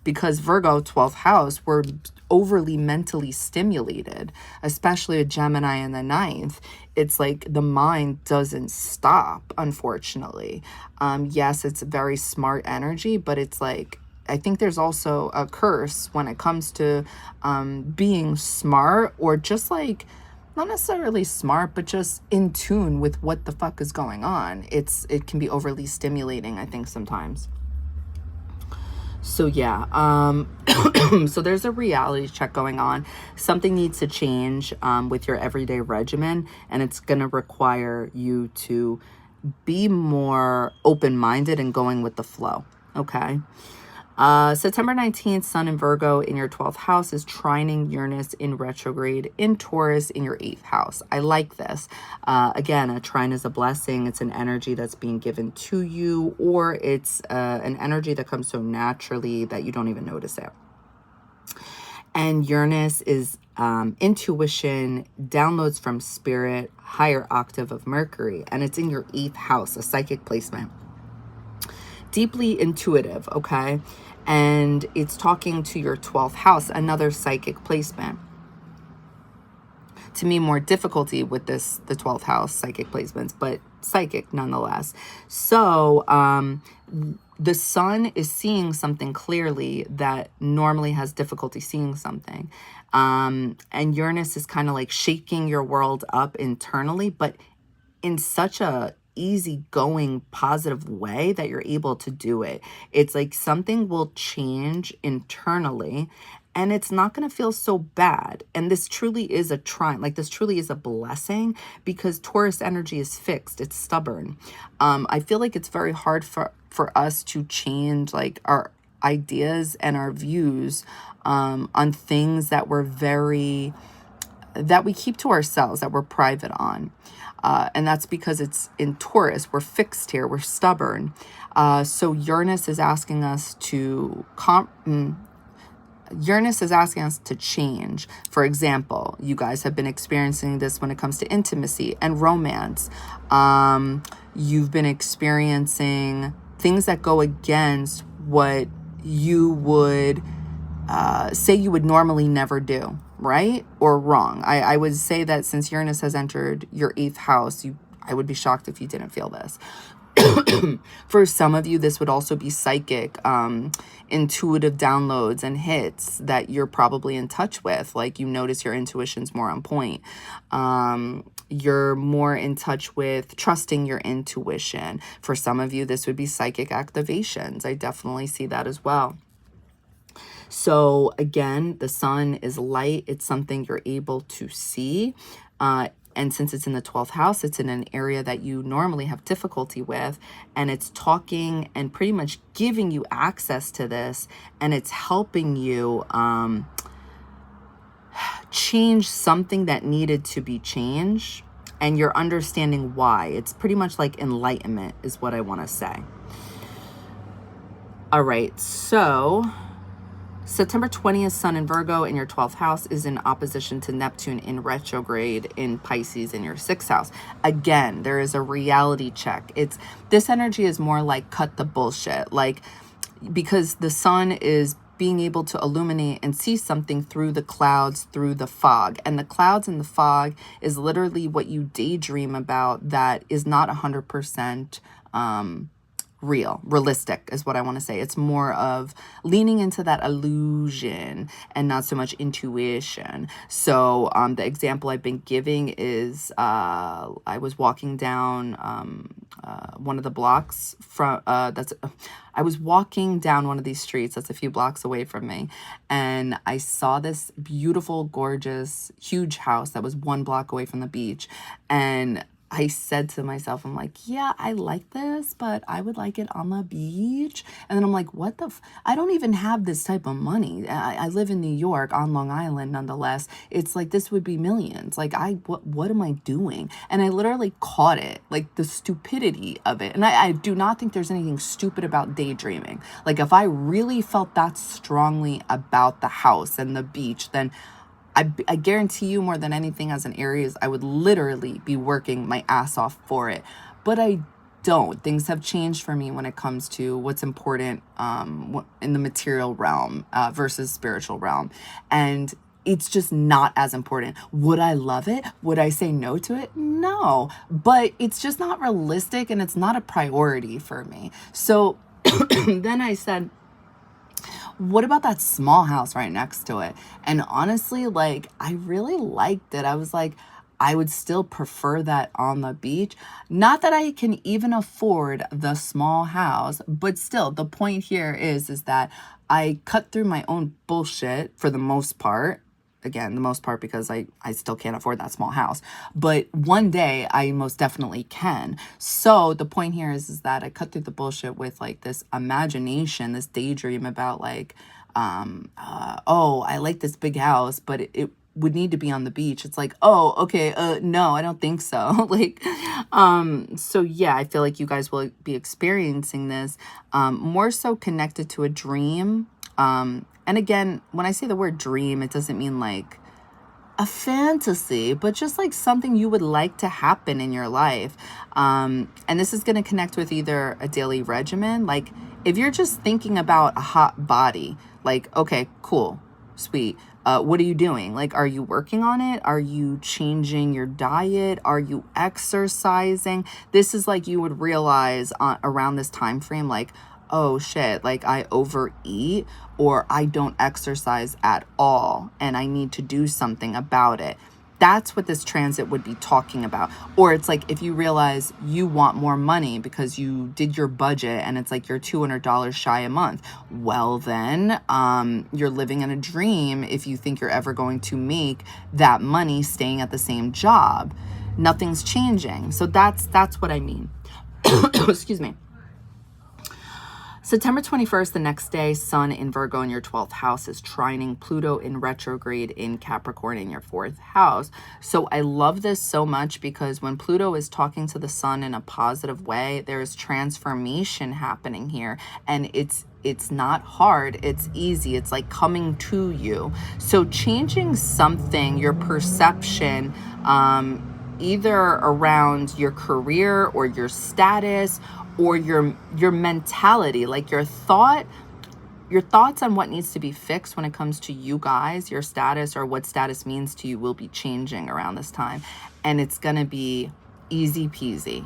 because Virgo, 12th house, we're overly mentally stimulated, especially a Gemini in the 9th. It's like the mind doesn't stop, unfortunately. Yes, it's very smart energy, but it's like, I think there's also a curse when it comes to being smart, or just like, not necessarily smart, but just in tune with what the fuck is going on. It can be overly stimulating, I think, sometimes. So yeah, so there's a reality check going on. Something needs to change with your everyday regimen, and it's going to require you to be more open-minded and going with the flow, okay? September 19th, Sun in Virgo in your 12th house is trining Uranus in retrograde in Taurus in your 8th house. I like this. Again, a trine is a blessing. It's an energy that's being given to you, or it's an energy that comes so naturally that you don't even notice it. And Uranus is intuition, downloads from spirit, higher octave of Mercury, and it's in your 8th house, a psychic placement. Deeply intuitive, okay? And it's talking to your 12th house, another psychic placement. To me, more difficulty with the 12th house psychic placements, but psychic nonetheless. So the sun is seeing something clearly that normally has difficulty seeing something. And Uranus is kind of like shaking your world up internally, but in such a easygoing, positive way that you're able to do it. It's like something will change internally, and it's not going to feel so bad. And this truly is a trine. Like, this truly is a blessing, because Taurus energy is fixed. It's stubborn. I feel like it's very hard for us to change like our ideas and our views on things that that we keep to ourselves, that we're private on. And that's because it's in Taurus. We're fixed here. We're stubborn. So Uranus is asking us to change. For example, you guys have been experiencing this when it comes to intimacy and romance. You've been experiencing things that go against what you would say you would normally never do, right? Or wrong. I would say that since Uranus has entered your 8th house, I would be shocked if you didn't feel this. For some of you, this would also be psychic, intuitive downloads and hits that you're probably in touch with. Like, you notice your intuition's more on point. You're more in touch with trusting your intuition. For some of you, this would be psychic activations. I definitely see that as well. So again, the sun is light. It's something you're able to see. And since it's in the 12th house, it's in an area that you normally have difficulty with. And it's talking and pretty much giving you access to this. And it's helping you change something that needed to be changed. And you're understanding why. It's pretty much like enlightenment is what I want to say. All right, so September 20th, Sun in Virgo in your 12th house is in opposition to Neptune in retrograde in Pisces in your 6th house. Again, there is a reality check. This energy is more like cut the bullshit. Like, because the sun is being able to illuminate and see something through the clouds, through the fog. And the clouds and the fog is literally what you daydream about that is not 100% realistic is what I want to say. It's more of leaning into that illusion and not so much intuition. So the example I've been giving is I was walking down one of the blocks from I was walking down one of these streets that's a few blocks away from me, and I saw this beautiful, gorgeous, huge house that was 1 block away from the beach. And I said to myself, I'm like, yeah, I like this, but I would like it on the beach. And then I'm like, what the I don't even have this type of money. I live in New York on Long Island, nonetheless. It's like, this would be millions. Like, what am I doing? And I literally caught it, like the stupidity of it. And I do not think there's anything stupid about daydreaming. Like, if I really felt that strongly about the house and the beach, then I guarantee you, more than anything as an Aries, I would literally be working my ass off for it. but I don't. Things have changed for me when it comes to what's important in the material realm versus spiritual realm. And it's just not as important. Would I love it? Would I say no to it? No, but it's just not realistic and it's not a priority for me. So then I said, what about that small house right next to it? And honestly, like, I really liked it. I was like, I would still prefer that on the beach. Not that I can even afford the small house, but still the point here is that I cut through my own bullshit for the most part. Again, the most part because I still can't afford that small house. But one day I most definitely can. So the point here is that I cut through the bullshit with like this imagination, this daydream about like, oh, I like this big house, but it would need to be on the beach. It's like, oh, okay, no, I don't think so. Like, so yeah, I feel like you guys will be experiencing this more so connected to a dream. And again, when I say the word dream, it doesn't mean like a fantasy, but just like something you would like to happen in your life. And this is going to connect with either a daily regimen. Like if you're just thinking about a hot body, like, okay, cool, sweet. What are you doing? Like, are you working on it? Are you changing your diet? Are you exercising? This is like you would realize around this time frame, like, oh shit, like I overeat or I don't exercise at all and I need to do something about it. That's what this transit would be talking about. Or it's like if you realize you want more money because you did your budget and it's like you're $200 shy a month. Well then, you're living in a dream if you think you're ever going to make that money staying at the same job. Nothing's changing. So that's what I mean. Excuse me. September 21st, the next day, Sun in Virgo in your 12th house is trining Pluto in retrograde in Capricorn in your 4th house. So I love this so much because when Pluto is talking to the Sun in a positive way, there is transformation happening here. And it's not hard, it's easy, it's like coming to you. So changing something, your perception, either around your career or your status or your mentality, like your thoughts on what needs to be fixed when it comes to you guys, your status or what status means to you will be changing around this time. And it's going to be easy peasy.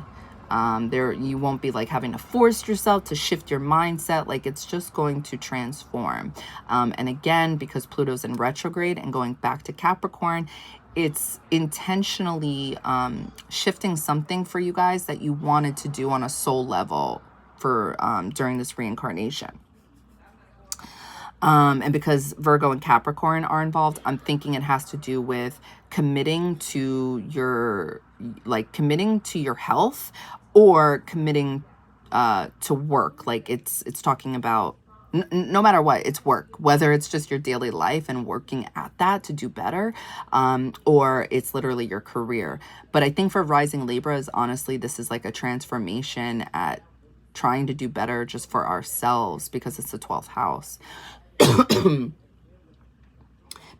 You won't be like having to force yourself to shift your mindset. Like it's just going to transform. And again, because Pluto's in retrograde and going back to Capricorn, it's intentionally shifting something for you guys that you wanted to do on a soul level for during this reincarnation. And because Virgo and Capricorn are involved, I'm thinking it has to do with committing to your health or committing to work. Like it's talking about no matter what, it's work, whether it's just your daily life and working at that to do better, or it's literally your career. But I think for rising Libras, honestly, this is like a transformation at trying to do better just for ourselves because it's the 12th house.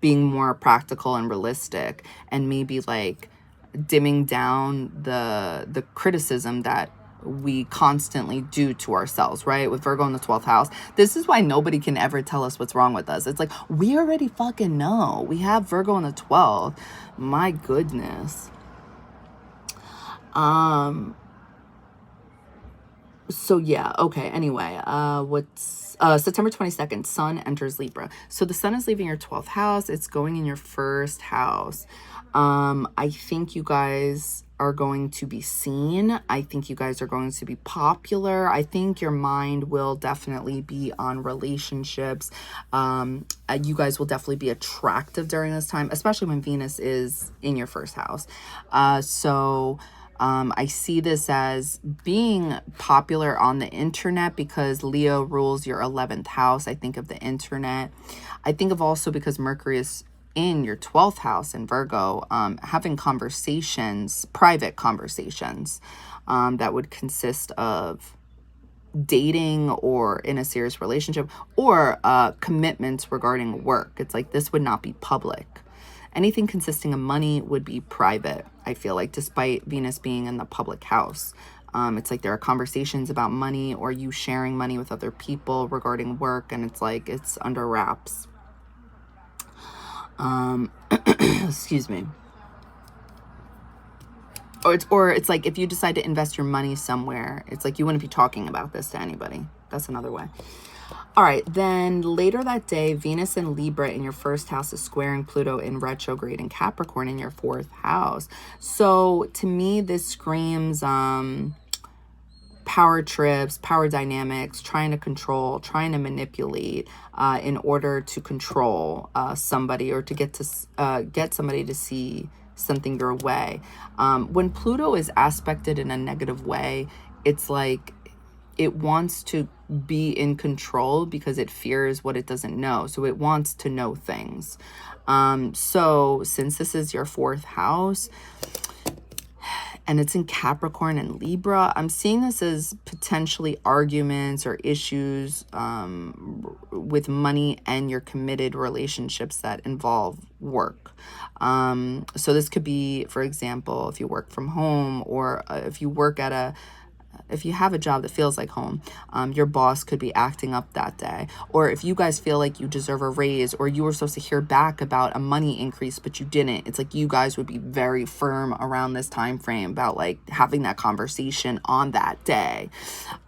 Being more practical and realistic and maybe like dimming down the criticism that we constantly do to ourselves, right? With Virgo in the 12th house. This is why nobody can ever tell us what's wrong with us. It's like, we already fucking know. We have Virgo in the 12th. My goodness. So yeah, okay. Anyway, September 22nd, Sun enters Libra. So the Sun is leaving your 12th house. It's going in your 1st house. I think you guys are going to be seen. I think you guys are going to be popular. I think your mind will definitely be on relationships. You guys will definitely be attractive during this time, especially when Venus is in your 1st house. I see this as being popular on the internet because Leo rules your 11th house. I think of the internet. I think of also because Mercury is in your 12th house in Virgo, having conversations, private conversations, that would consist of dating or in a serious relationship or commitments regarding work. It's like this would not be public. Anything consisting of money would be private, I feel like, despite Venus being in the public house. It's like there are conversations about money or you sharing money with other people regarding work, and it's like it's under wraps. Excuse me. Or it's like if you decide to invest your money somewhere, it's like you wouldn't be talking about this to anybody. That's another way. All right, then later that day, Venus in Libra in your first house is squaring Pluto in retrograde in Capricorn in your fourth house. So to me, this screams power trips, power dynamics, trying to control, trying to manipulate in order to control somebody or to get somebody to see something your way. When Pluto is aspected in a negative way, it's like it wants to be in control because it fears what it doesn't know. So it wants to know things. So since this is your fourth house and it's in Capricorn and Libra, I'm seeing this as potentially arguments or issues with money and your committed relationships that involve work. So this could be, for example, if you work from home or if you work at if you have a job that feels like home, your boss could be acting up that day. Or if you guys feel like you deserve a raise or you were supposed to hear back about a money increase, but you didn't, it's like you guys would be very firm around this time frame about like having that conversation on that day.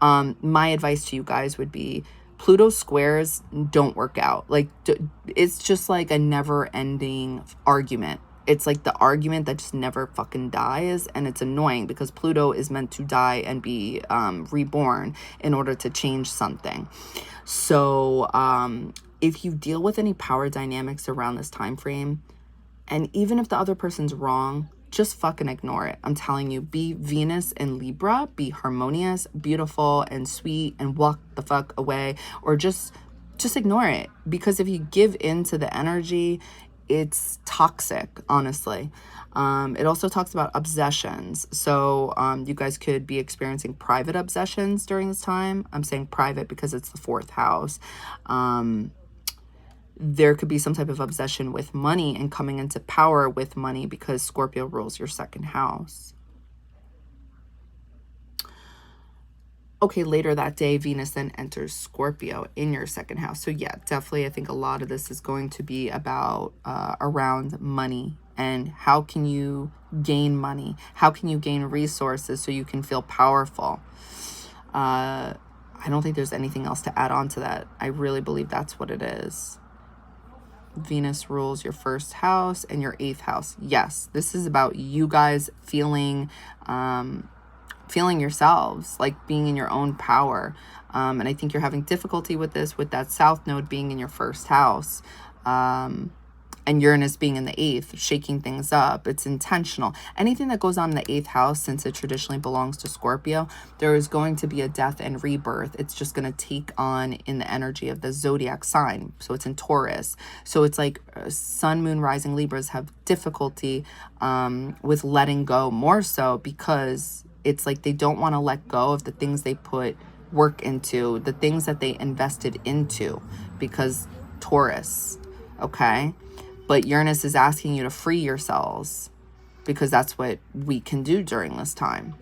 My advice to you guys would be Pluto squares don't work out. Like it's just like a never ending argument. It's like the argument that just never fucking dies, and it's annoying because Pluto is meant to die and be reborn in order to change something. So if you deal with any power dynamics around this time frame, and even if the other person's wrong, just fucking ignore it. I'm telling you, be Venus in Libra, be harmonious, beautiful, and sweet, and walk the fuck away, or just ignore it. Because if you give in to the energy, it's toxic, honestly. It also talks about obsessions. So you guys could be experiencing private obsessions during this time. I'm saying private because it's the fourth house. There could be some type of obsession with money and coming into power with money because Scorpio rules your second house. Okay, later that day, Venus then enters Scorpio in your second house. So yeah, definitely I think a lot of this is going to be about around money and how can you gain money? How can you gain resources so you can feel powerful? I don't think there's anything else to add on to that. I really believe that's what it is. Venus rules your first house and your eighth house. Yes, this is about you guys feeling yourselves, like being in your own power. And I think you're having difficulty with this, with that south node being in your first house. And Uranus being in the eighth, shaking things up. It's intentional. Anything that goes on in the eighth house, since it traditionally belongs to Scorpio, there is going to be a death and rebirth. It's just going to take on in the energy of the zodiac sign. So it's in Taurus. So it's like sun, moon, rising Libras have difficulty with letting go, more so because it's like they don't want to let go of the things they put work into, the things that they invested into, because Taurus, okay? But Uranus is asking you to free yourselves because that's what we can do during this time.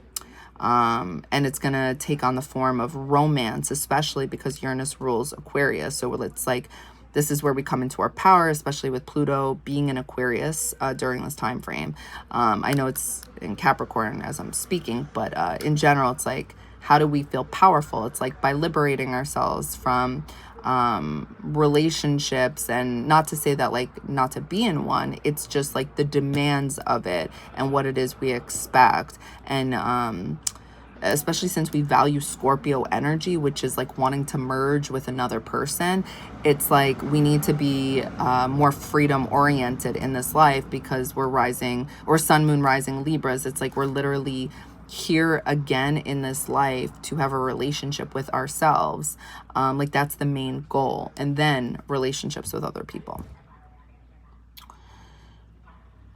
And it's going to take on the form of romance, especially because Uranus rules Aquarius. So it's like, this is where we come into our power, especially with Pluto being in Aquarius during this time frame. I know it's in Capricorn as I'm speaking, but in general, it's like, how do we feel powerful? It's like by liberating ourselves from relationships, and not to say that like not to be in one, it's just like the demands of it and what it is we expect. And especially since we value Scorpio energy, which is like wanting to merge with another person, it's like we need to be more freedom oriented in this life because we're rising, or sun, moon, rising Libras. It's like we're literally here again in this life to have a relationship with ourselves. Like that's the main goal. And then relationships with other people.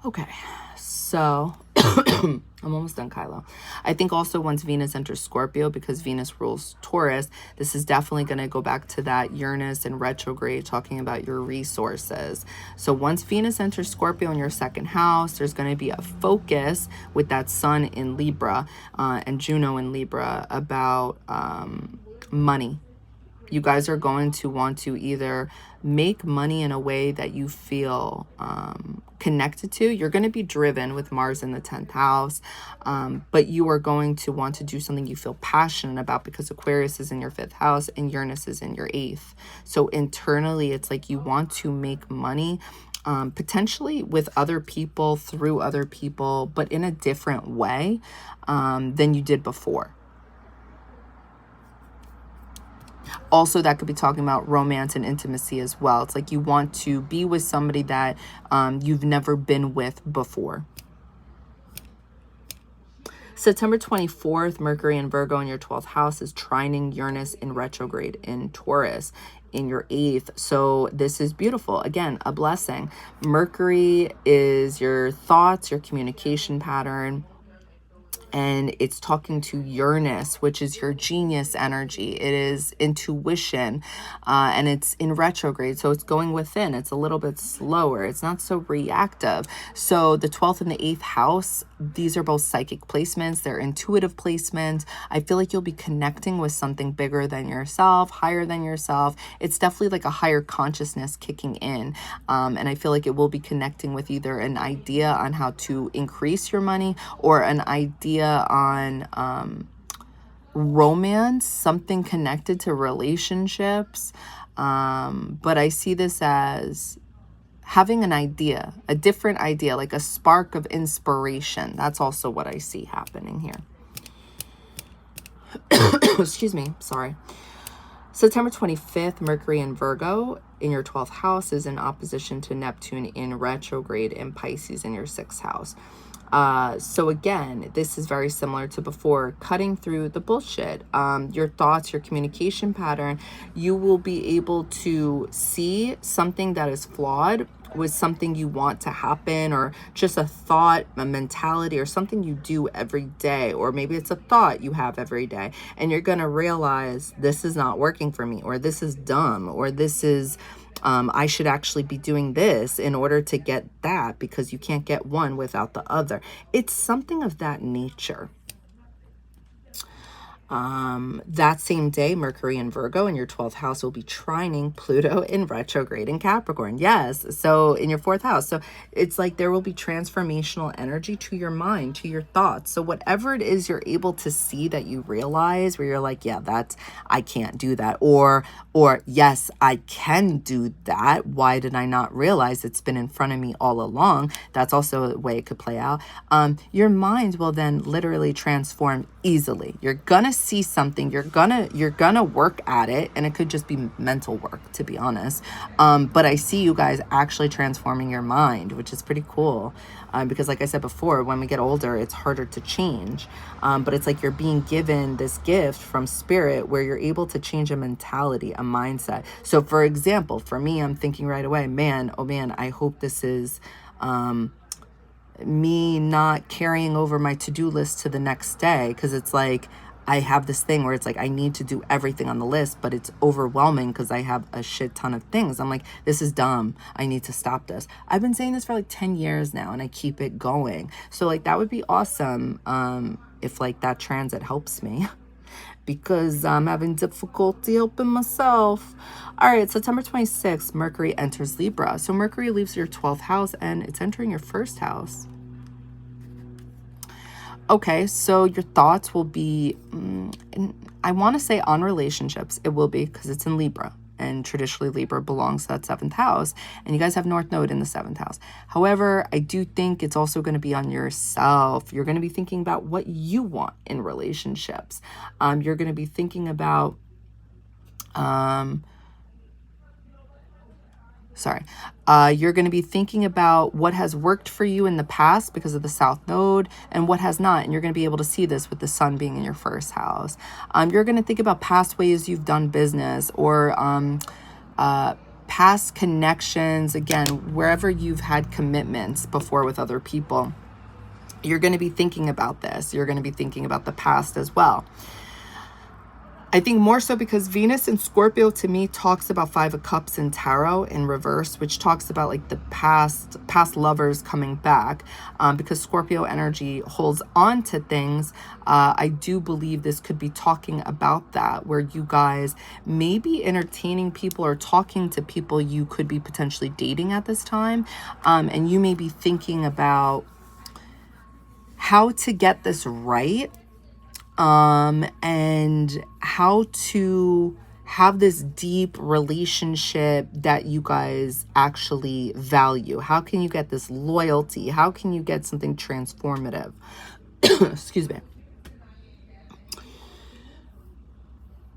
Okay, so I'm almost done, Kylo. I think also once Venus enters Scorpio, because Venus rules Taurus, this is definitely going to go back to that Uranus and retrograde, talking about your resources. So once Venus enters Scorpio in your second house, there's going to be a focus with that Sun in Libra and Juno in Libra about money. You guys are going to want to either make money in a way that you feel connected to. You're going to be driven with Mars in the 10th house, but you are going to want to do something you feel passionate about, because Aquarius is in your 5th house and Uranus is in your 8th. So internally, it's like you want to make money, potentially with other people, through other people, but in a different way than you did before. Also, that could be talking about romance and intimacy as well. It's like you want to be with somebody that you've never been with before. September 24th, Mercury in Virgo in your 12th house is trining Uranus in retrograde in Taurus in your 8th. So this is beautiful. Again, a blessing. Mercury is your thoughts, your communication pattern. And it's talking to Uranus, which is your genius energy. It is intuition, and it's in retrograde. So it's going within. It's a little bit slower. It's not so reactive. So the 12th and the 8th house, these are both psychic placements. They're intuitive placements. I feel like you'll be connecting with something bigger than yourself, higher than yourself. It's definitely like a higher consciousness kicking in. And I feel like it will be connecting with either an idea on how to increase your money, or an idea on romance, something connected to relationships. But I see this as having an idea, a different idea, like a spark of inspiration. That's also what I see happening here. Excuse me, sorry. September 25th, Mercury in Virgo in your 12th house is in opposition to Neptune in retrograde in Pisces in your 6th house. So again, this is very similar to before, cutting through the bullshit. Your thoughts, your communication pattern, you will be able to see something that is flawed with something you want to happen, or just a thought, a mentality, or something you do every day, or maybe it's a thought you have every day, and you're going to realize this is not working for me, or this is dumb, or this is I should actually be doing this in order to get that, because you can't get one without the other. It's something of that nature. That same day, Mercury in Virgo in your 12th house will be trining Pluto in retrograde in Capricorn. Yes. So in your 4th house. So it's like there will be transformational energy to your mind, to your thoughts. So whatever it is you're able to see that you realize, where you're like, yeah, I can't do that. Or yes, I can do that. Why did I not realize it's been in front of me all along? That's also a way it could play out. Your mind will then literally transform easily. You're gonna see something, you're gonna work at it, and it could just be mental work, to be honest, but I see you guys actually transforming your mind, which is pretty cool, because like I said before, when we get older, it's harder to change, but it's like you're being given this gift from spirit where you're able to change a mentality, a mindset. So for example, for me, I'm thinking right away, man, oh man, I hope this is me not carrying over my to-do list to the next day, because it's like I have this thing where it's like I need to do everything on the list, but it's overwhelming because I have a shit ton of things. I'm like, this is dumb. I need to stop this. I've been saying this for like 10 years now, and I keep it going. So like that would be awesome if like that transit helps me, because I'm having difficulty helping myself. All right, September 26th, Mercury enters Libra. So Mercury leaves your 12th house and it's entering your 1st house. Okay, so your thoughts will be, I want to say on relationships. It will be, because it's in Libra. And traditionally Libra belongs to that 7th house. And you guys have North Node in the 7th house. However, I do think it's also going to be on yourself. You're going to be thinking about what you want in relationships. You're going to be thinking about, you're going to be thinking about what has worked for you in the past because of the South Node, and what has not. And you're going to be able to see this with the Sun being in your 1st house. You're going to think about past ways you've done business, or past connections, again, wherever you've had commitments before with other people. you're going to be thinking about this. You're going to be thinking about the past as well. I think more so because Venus in Scorpio to me talks about Five of Cups in tarot in reverse, which talks about like the past lovers coming back, because Scorpio energy holds on to things. I do believe this could be talking about that, where you guys may be entertaining people or talking to people you could be potentially dating at this time, and you may be thinking about how to get this right, and how to have this deep relationship that you guys actually value. How can you get this loyalty? How can you get something transformative? Excuse me.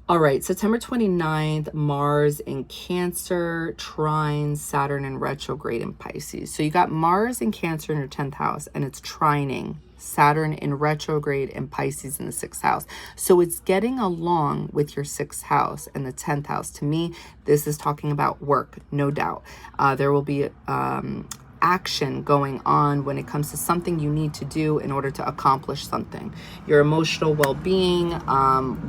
All right, September 29th, Mars in Cancer, trine Saturn in retrograde in Pisces. So you got Mars in Cancer in your 10th house, and it's trining Saturn in retrograde and Pisces in the 6th house. So it's getting along with your 6th house and the 10th house. To me, this is talking about work, no doubt. There will be action going on when it comes to something you need to do in order to accomplish something. Your emotional well-being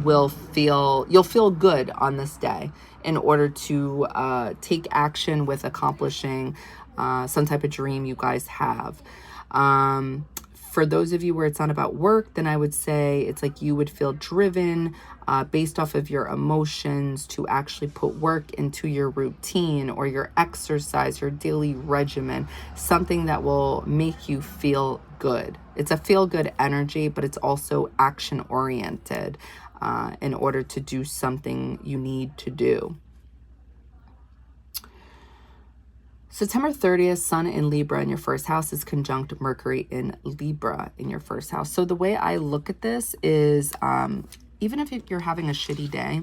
you'll feel good on this day in order to take action with accomplishing some type of dream you guys have. For those of you where it's not about work, then I would say it's like you would feel driven based off of your emotions to actually put work into your routine or your exercise, your daily regimen, something that will make you feel good. It's a feel-good energy, but it's also action-oriented in order to do something you need to do. September 30th, Sun in Libra in your first house is conjunct Mercury in Libra in your first house. So the way I look at this is, even if you're having a shitty day,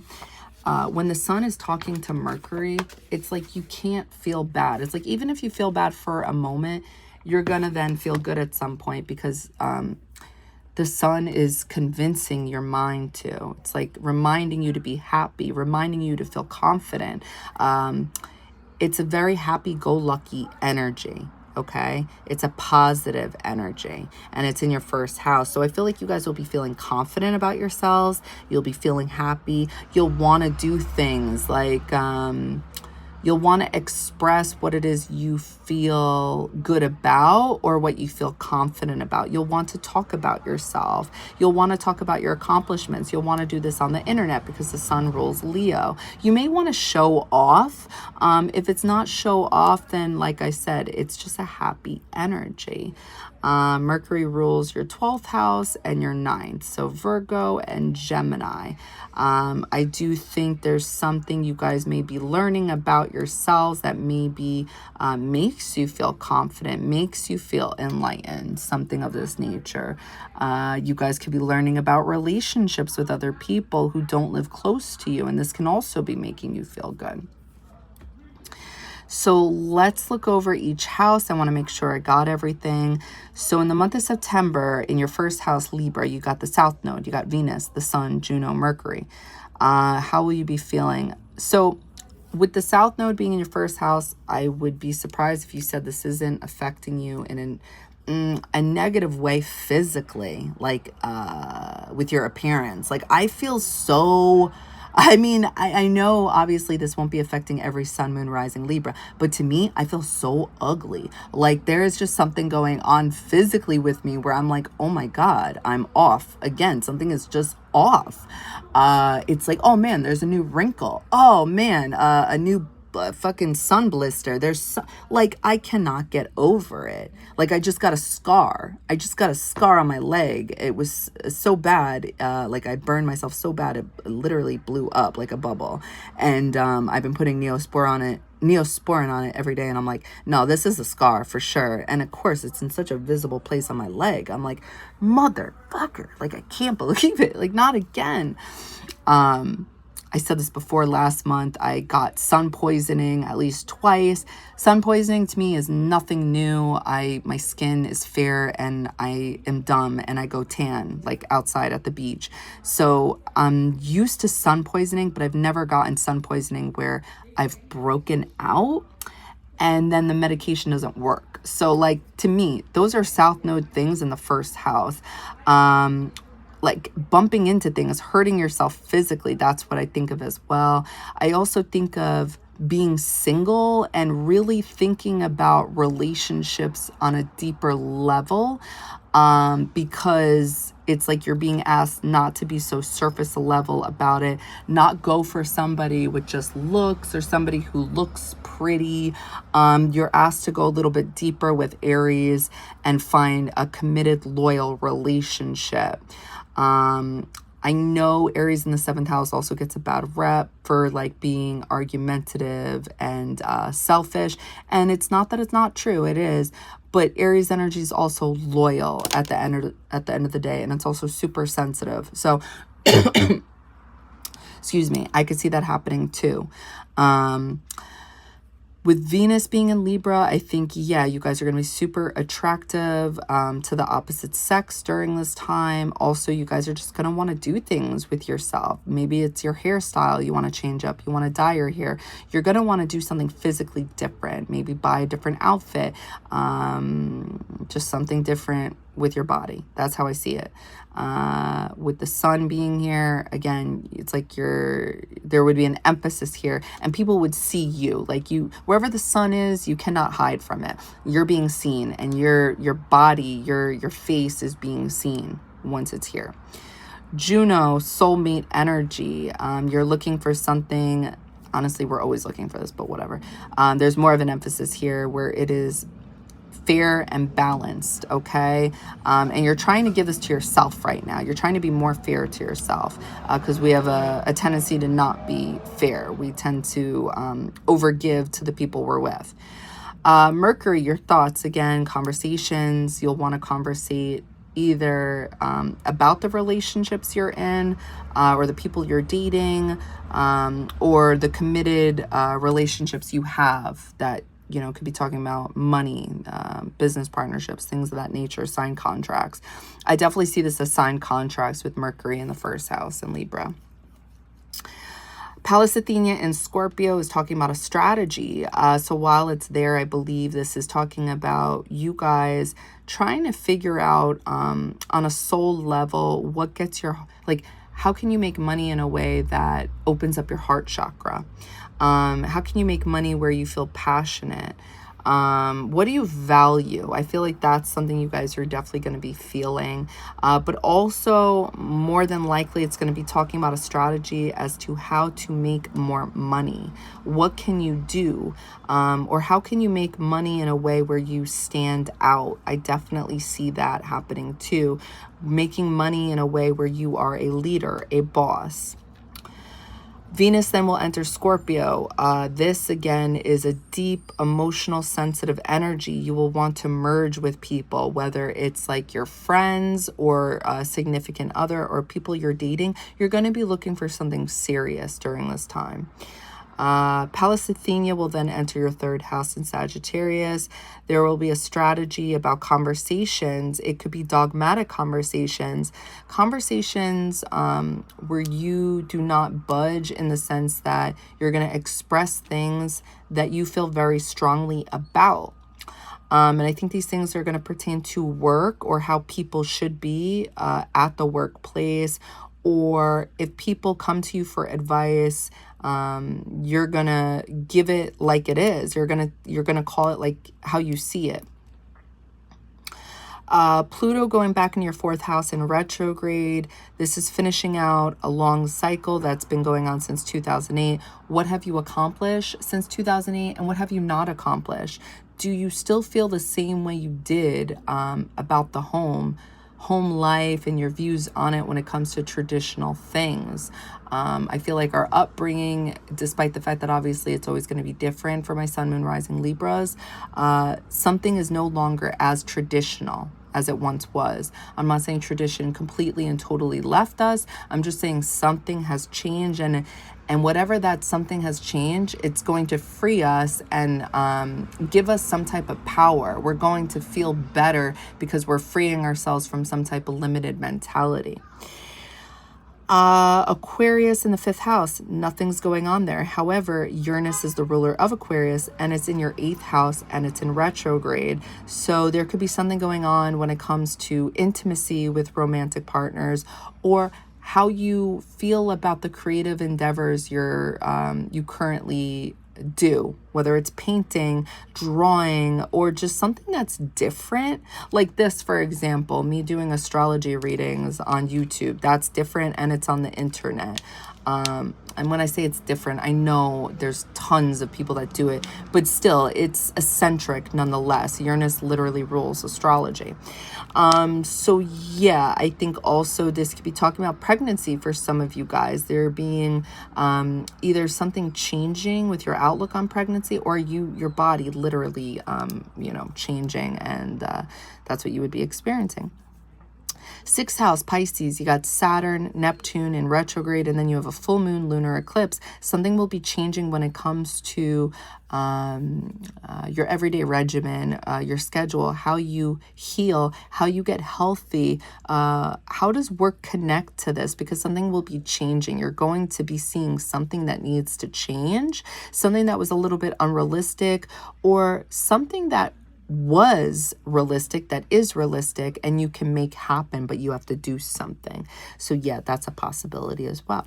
when the Sun is talking to Mercury, it's like you can't feel bad. It's like even if you feel bad for a moment, you're going to then feel good at some point because the Sun is convincing your mind to. It's like reminding you to be happy, reminding you to feel confident. It's a very happy-go-lucky energy, okay? It's a positive energy, and it's in your first house. So I feel like you guys will be feeling confident about yourselves. You'll be feeling happy. You'll want to do things like you'll want to express what it is you feel good about or what you feel confident about. You'll want to talk about yourself. You'll want to talk about your accomplishments. You'll want to do this on the internet because the Sun rules Leo. You may want to show off. If it's not show off, then like I said, it's just a happy energy. Mercury rules your 12th house and your 9th. So Virgo and Gemini. I do think there's something you guys may be learning about yourselves that maybe makes you feel confident, makes you feel enlightened, something of this nature. You guys could be learning about relationships with other people who don't live close to you, and this can also be making you feel good. So let's look over each house. I want to make sure I got everything. So in the month of September, in your first house, Libra, you got the South Node, you got Venus, the Sun, Juno, Mercury. How will you be feeling? So with the South Node being in your first house, I would be surprised if you said this isn't affecting you in a negative way physically, like with your appearance. Like I feel so... I mean, I know obviously this won't be affecting every Sun, Moon, Rising, Libra, but to me, I feel so ugly. Like there is just something going on physically with me where I'm like, oh my God, I'm off. Again, something is just off. It's like, oh man, there's a new wrinkle. Oh man, a new fucking sun blister. Like I cannot get over it. Like I just got a scar. I just got a scar on my leg. It was so bad. Like I burned myself so bad it literally blew up like a bubble. And I've been putting Neosporin on it every day, and I'm like, no, this is a scar for sure. And of course it's in such a visible place on my leg. I'm like, motherfucker, like I can't believe it. Like not again. I said this before last month. I got sun poisoning at least twice. Sun poisoning to me is nothing new. My skin is fair and I am dumb and I go tan like outside at the beach. So I'm used to sun poisoning, but I've never gotten sun poisoning where I've broken out. and then the medication doesn't work. So like, to me, those are South Node things in the first house. Like bumping into things, hurting yourself physically. That's what I think of as well. I also think of being single and really thinking about relationships on a deeper level, because it's like you're being asked not to be so surface level about it, not go for somebody with just looks or somebody who looks pretty. You're asked to go a little bit deeper with Aries and find a committed, loyal relationship. I know Aries in the 7th house also gets a bad rep for like being argumentative and selfish. And it's not that it's not true, it is. But Aries energy is also loyal at the end of the day, and it's also super sensitive. So, excuse me, I could see that happening too. With Venus being in Libra, I think, yeah, you guys are going to be super attractive to the opposite sex during this time. Also, you guys are just going to want to do things with yourself. Maybe it's your hairstyle you want to change up. You want to dye your hair. You're going to want to do something physically different. Maybe buy a different outfit. Just something different with your body. That's how I see it. With the sun being here, again, it's like there would be an emphasis here, and people would see you. Like you, wherever the sun is, you cannot hide from it. You're being seen, and your body, your face is being seen once it's here. Juno, soulmate energy. You're looking for something. Honestly, we're always looking for this, but whatever. There's more of an emphasis here where it is fair and balanced, okay? And you're trying to give this to yourself right now. You're trying to be more fair to yourself, because we have a tendency to not be fair. We tend to overgive to the people we're with. Mercury, your thoughts, again, conversations. You'll want to conversate either about the relationships you're in, or the people you're dating, or the committed relationships you have that, you know, could be talking about money, business partnerships, things of that nature, signed contracts. I definitely see this as signed contracts with Mercury in the 1st house in Libra. Pallas Athena in Scorpio is talking about a strategy. So while it's there, I believe this is talking about you guys trying to figure out on a soul level what gets your, like, how can you make money in a way that opens up your heart chakra? How can you make money where you feel passionate? What do you value? I feel like that's something you guys are definitely going to be feeling. But also, more than likely, it's going to be talking about a strategy as to how to make more money. What can you do? Or how can you make money in a way where you stand out? I definitely see that happening too. Making money in a way where you are a leader, a boss. Venus then will enter Scorpio. This, again, is a deep, emotional, sensitive energy. You will want to merge with people, whether it's like your friends or a significant other or people you're dating. You're going to be looking for something serious during this time. Pallas Athena will then enter your 3rd house in Sagittarius. There will be a strategy about conversations. It could be dogmatic conversations, where you do not budge in the sense that you're going to express things that you feel very strongly about. And I think these things are going to pertain to work or how people should be at the workplace, or if people come to you for advice, you're gonna give it like it is. You're gonna call it like how you see it. Pluto going back in your 4th house in retrograde. This is finishing out a long cycle that's been going on since 2008. What have you accomplished since 2008, and what have you not accomplished? Do you still feel the same way you did about the home life and your views on it when it comes to traditional things? I feel like our upbringing, despite the fact that obviously it's always going to be different for my sun, moon, rising Libras, something is no longer as traditional as it once was. I'm not saying tradition completely and totally left us. I'm just saying something has changed, and whatever that something has changed, it's going to free us and give us some type of power. We're going to feel better because we're freeing ourselves from some type of limited mentality. Aquarius in the 5th house, nothing's going on there. However, Uranus is the ruler of Aquarius, and it's in your 8th house, and it's in retrograde. So there could be something going on when it comes to intimacy with romantic partners, or how you feel about the creative endeavors you currently do, whether it's painting, drawing, or just something that's different. Like this, for example, me doing astrology readings on YouTube, that's different, and it's on the internet. And when I say it's different, I know there's tons of people that do it, but still, it's eccentric nonetheless. Uranus literally rules astrology. So yeah, I think also this could be talking about pregnancy for some of you guys. There being either something changing with your outlook on pregnancy, or your body literally, changing, and that's what you would be experiencing. 6th house, Pisces, you got Saturn, Neptune in retrograde, and then you have a full moon lunar eclipse. Something will be changing when it comes to your everyday regimen, your schedule, how you heal, how you get healthy. How does work connect to this? Because something will be changing. You're going to be seeing something that needs to change, something that was a little bit unrealistic, or something that was realistic, that is realistic, and you can make happen, but you have to do something. So yeah, that's a possibility as well.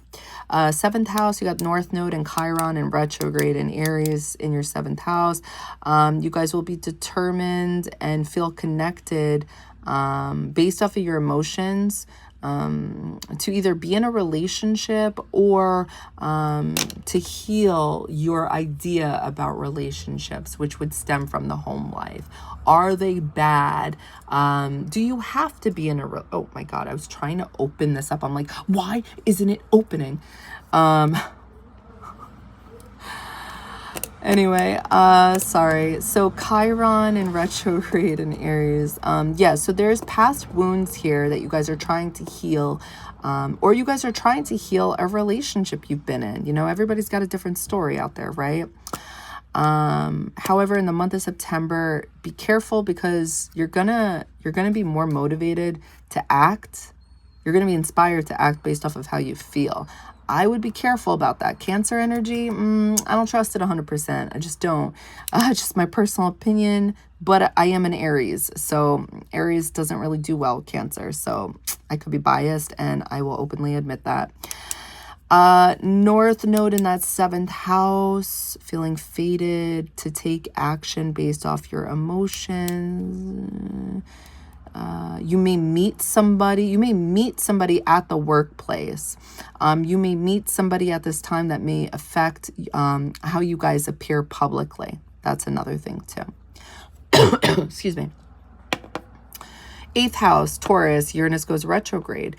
7th house, you got North Node and Chiron in retrograde and Aries in your 7th house. You guys will be determined and feel connected based off of your emotions, to either be in a relationship or to heal your idea about relationships, which would stem from the home life. Are they bad? Do you have to be in a oh my god, I was trying to open this up. I'm like, why isn't it opening? Anyway, sorry. So Chiron in retrograde in Aries. Yeah, so there's past wounds here that you guys are trying to heal, or you guys are trying to heal a relationship you've been in. You know, everybody's got a different story out there, right? However, in the month of September, be careful, because you're gonna be more motivated to act. You're gonna be inspired to act based off of how you feel. I would be careful about that. Cancer energy, I don't trust it 100%. I just don't. Just my personal opinion, but I am an Aries. So Aries doesn't really do well with Cancer. So I could be biased, and I will openly admit that. North Node in that 7th house, feeling fated to take action based off your emotions. You may meet somebody. You may meet somebody at the workplace. You may meet somebody at this time that may affect how you guys appear publicly. That's another thing too. Excuse me. 8th house, Taurus, Uranus goes retrograde.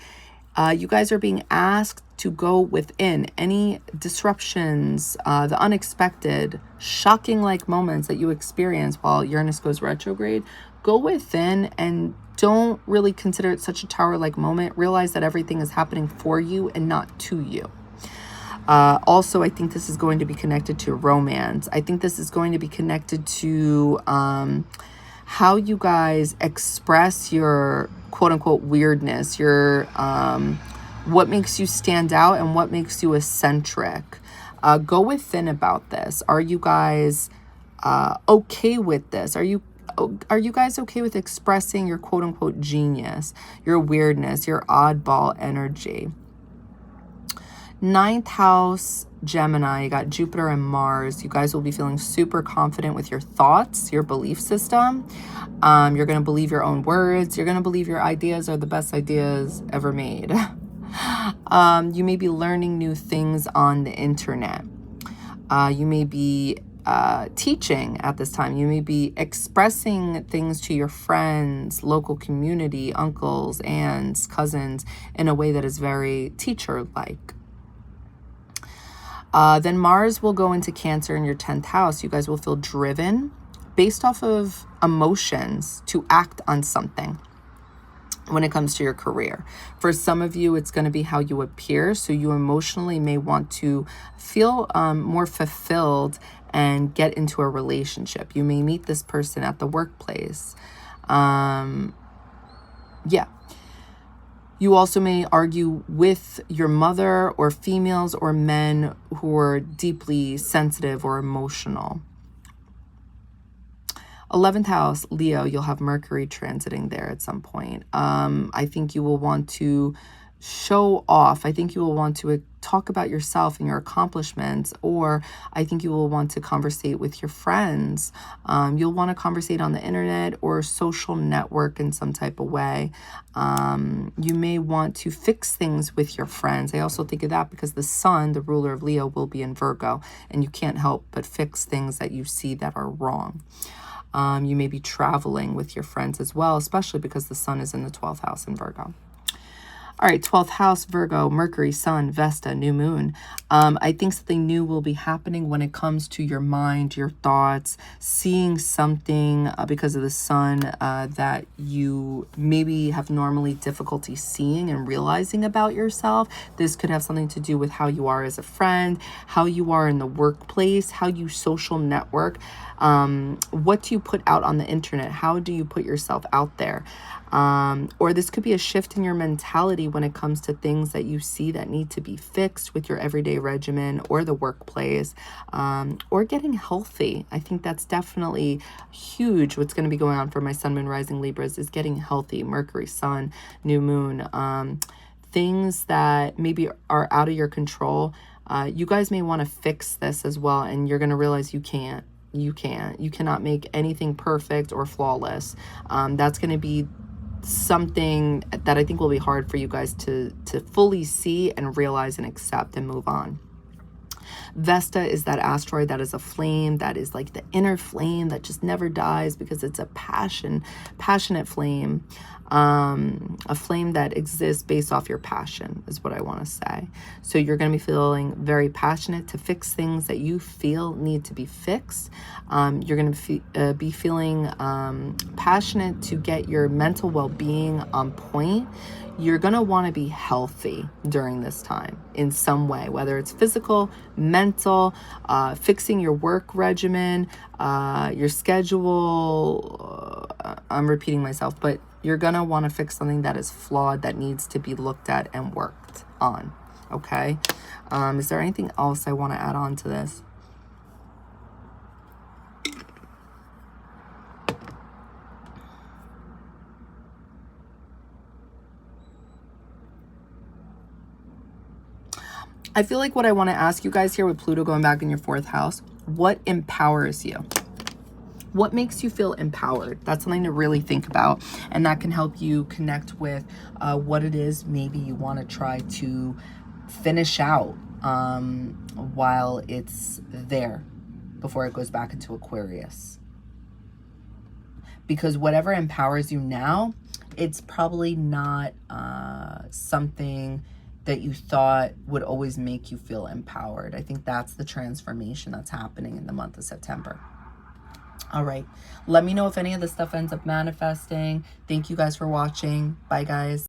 You guys are being asked to go within. Any disruptions, the unexpected, shocking-like moments that you experience while Uranus goes retrograde, go within and don't really consider it such a tower-like moment. Realize that everything is happening for you and not to you. Also, I think this is going to be connected to romance. I think this is going to be connected to how you guys express your quote-unquote weirdness, your what makes you stand out and what makes you eccentric. Go within about this. Are you guys okay with this? Are you guys okay with expressing your quote-unquote genius, your weirdness, your oddball energy? 9th house, Gemini, you got Jupiter and Mars. You guys will be feeling super confident with your thoughts, your belief system. You're going to believe your own words. You're going to believe your ideas are the best ideas ever made. You may be learning new things on the internet. You may be teaching at this time. You may be expressing things to your friends, local community, uncles, aunts, cousins in a way that is very teacher-like. Then Mars will go into Cancer in your 10th house. You guys will feel driven based off of emotions to act on something when it comes to your career. For some of you, it's going to be how you appear. So you emotionally may want to feel more fulfilled and get into a relationship. You may meet this person at the workplace. Yeah. You also may argue with your mother or females or men who are deeply sensitive or emotional. 11th house, Leo, you'll have Mercury transiting there at some point. I think you will want to show off. I think you will want to talk about yourself and your accomplishments, or I think you will want to conversate with your friends. You'll want to conversate on the internet or social network in some type of way. You may want to fix things with your friends. I also think of that because the sun, the ruler of Leo, will be in Virgo, and you can't help but fix things that you see that are wrong. You may be traveling with your friends as well, especially because the sun is in the 12th house in Virgo. All right, 12th house, Virgo, Mercury, Sun, Vesta, new moon. I think something new will be happening when it comes to your mind, your thoughts, seeing something because of the sun that you maybe have normally difficulty seeing and realizing about yourself. This could have something to do with how you are as a friend, how you are in the workplace, how you social network. What do you put out on the internet? How do you put yourself out there? Or this could be a shift in your mentality when it comes to things that you see that need to be fixed with your everyday regimen or the workplace, or getting healthy. I think that's definitely huge. What's going to be going on for my sun, moon, rising Libras is getting healthy. Mercury, sun, new moon, things that maybe are out of your control. You guys may want to fix this as well, and you're going to realize you can't. You cannot make anything perfect or flawless. That's going to be something that I think will be hard for you guys to fully see and realize and accept and move on. Vesta is that asteroid that is a flame, that is like the inner flame that just never dies because it's a passionate flame. A flame that exists based off your passion is what I want to say. So you're going to be feeling very passionate to fix things that you feel need to be fixed. You're going to be feeling passionate to get your mental well-being on point. You're going to want to be healthy during this time in some way, whether it's physical, mental, fixing your work regimen, your schedule. I'm repeating myself, but you're going to want to fix something that is flawed, that needs to be looked at and worked on. Okay. Is there anything else I want to add on to this? I feel like what I want to ask you guys here with Pluto going back in your 4th house, what empowers you? What makes you feel empowered? That's something to really think about, and that can help you connect with what it is maybe you want to try to finish out while it's there before it goes back into Aquarius. Because whatever empowers you now, it's probably not something that you thought would always make you feel empowered. I think that's the transformation that's happening in the month of September. All right. Let me know if any of this stuff ends up manifesting. Thank you guys for watching. Bye, guys.